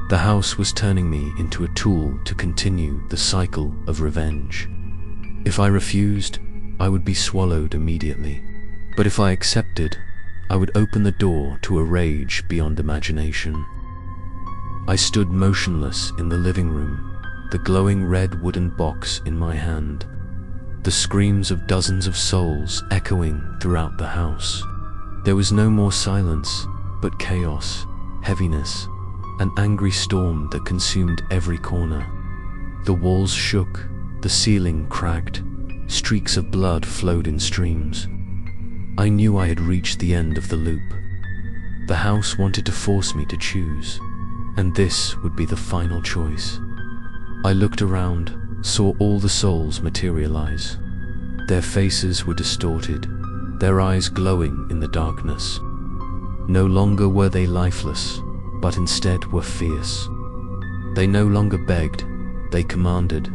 The house was turning me into a tool to continue the cycle of revenge. If I refused, I would be swallowed immediately. But if I accepted, I would open the door to a rage beyond imagination. I stood motionless in the living room, the glowing red wooden box in my hand, the screams of dozens of souls echoing throughout the house. There was no more silence, but chaos, heaviness, an angry storm that consumed every corner. The walls shook, the ceiling cracked, streaks of blood flowed in streams. I knew I had reached the end of the loop. The house wanted to force me to choose, and this would be the final choice. I looked around, saw all the souls materialize. Their faces were distorted, their eyes glowing in the darkness. No longer were they lifeless, but instead were fierce. They no longer begged, they commanded.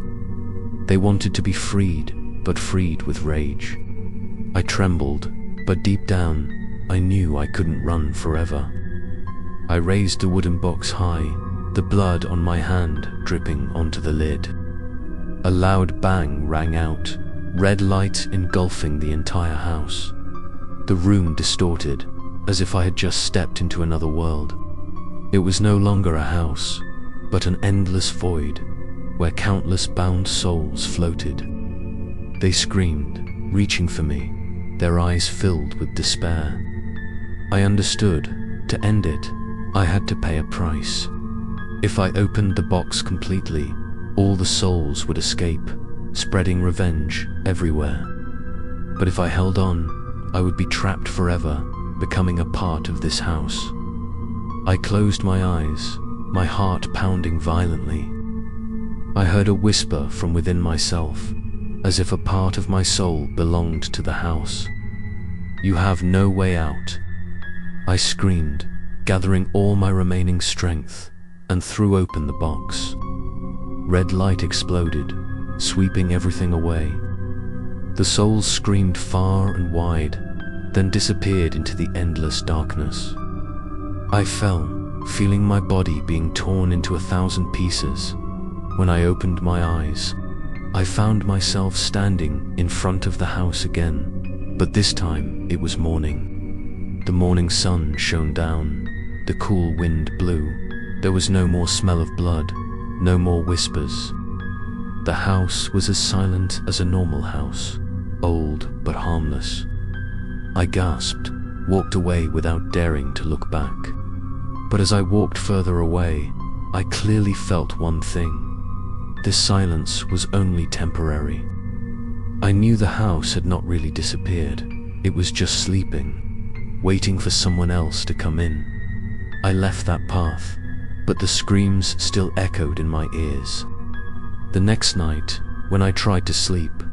They wanted to be freed, but freed with rage. I trembled, but deep down, I knew I couldn't run forever. I raised the wooden box high, the blood on my hand dripping onto the lid. A loud bang rang out, red light engulfing the entire house. The room distorted, as if I had just stepped into another world. It was no longer a house, but an endless void, where countless bound souls floated. They screamed, reaching for me, their eyes filled with despair. I understood, to end it, I had to pay a price. If I opened the box completely, all the souls would escape, spreading revenge everywhere. But if I held on, I would be trapped forever, becoming a part of this house. I closed my eyes, my heart pounding violently. I heard a whisper from within myself, as if a part of my soul belonged to the house. "You have no way out." I screamed, gathering all my remaining strength, and threw open the box. Red light exploded, sweeping everything away. The souls screamed far and wide, then disappeared into the endless darkness. I fell, feeling my body being torn into 1,000 pieces. When I opened my eyes, I found myself standing in front of the house again, but this time it was morning. The morning sun shone down, the cool wind blew. There was no more smell of blood, no more whispers. The house was as silent as a normal house, old but harmless. I gasped, walked away without daring to look back. But as I walked further away, I clearly felt one thing. This silence was only temporary. I knew the house had not really disappeared. It was just sleeping, waiting for someone else to come in. I left that path, but the screams still echoed in my ears. The next night, when I tried to sleep,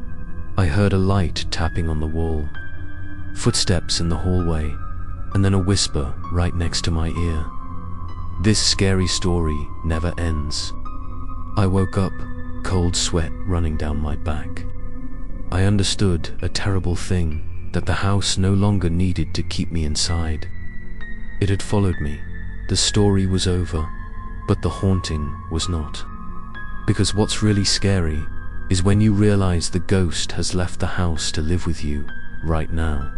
I heard a light tapping on the wall, footsteps in the hallway, and then a whisper right next to my ear. This scary story never ends. I woke up, cold sweat running down my back. I understood a terrible thing, that the house no longer needed to keep me inside. It had followed me. The story was over, but the haunting was not. Because what's really scary is when you realize the ghost has left the house to live with you right now.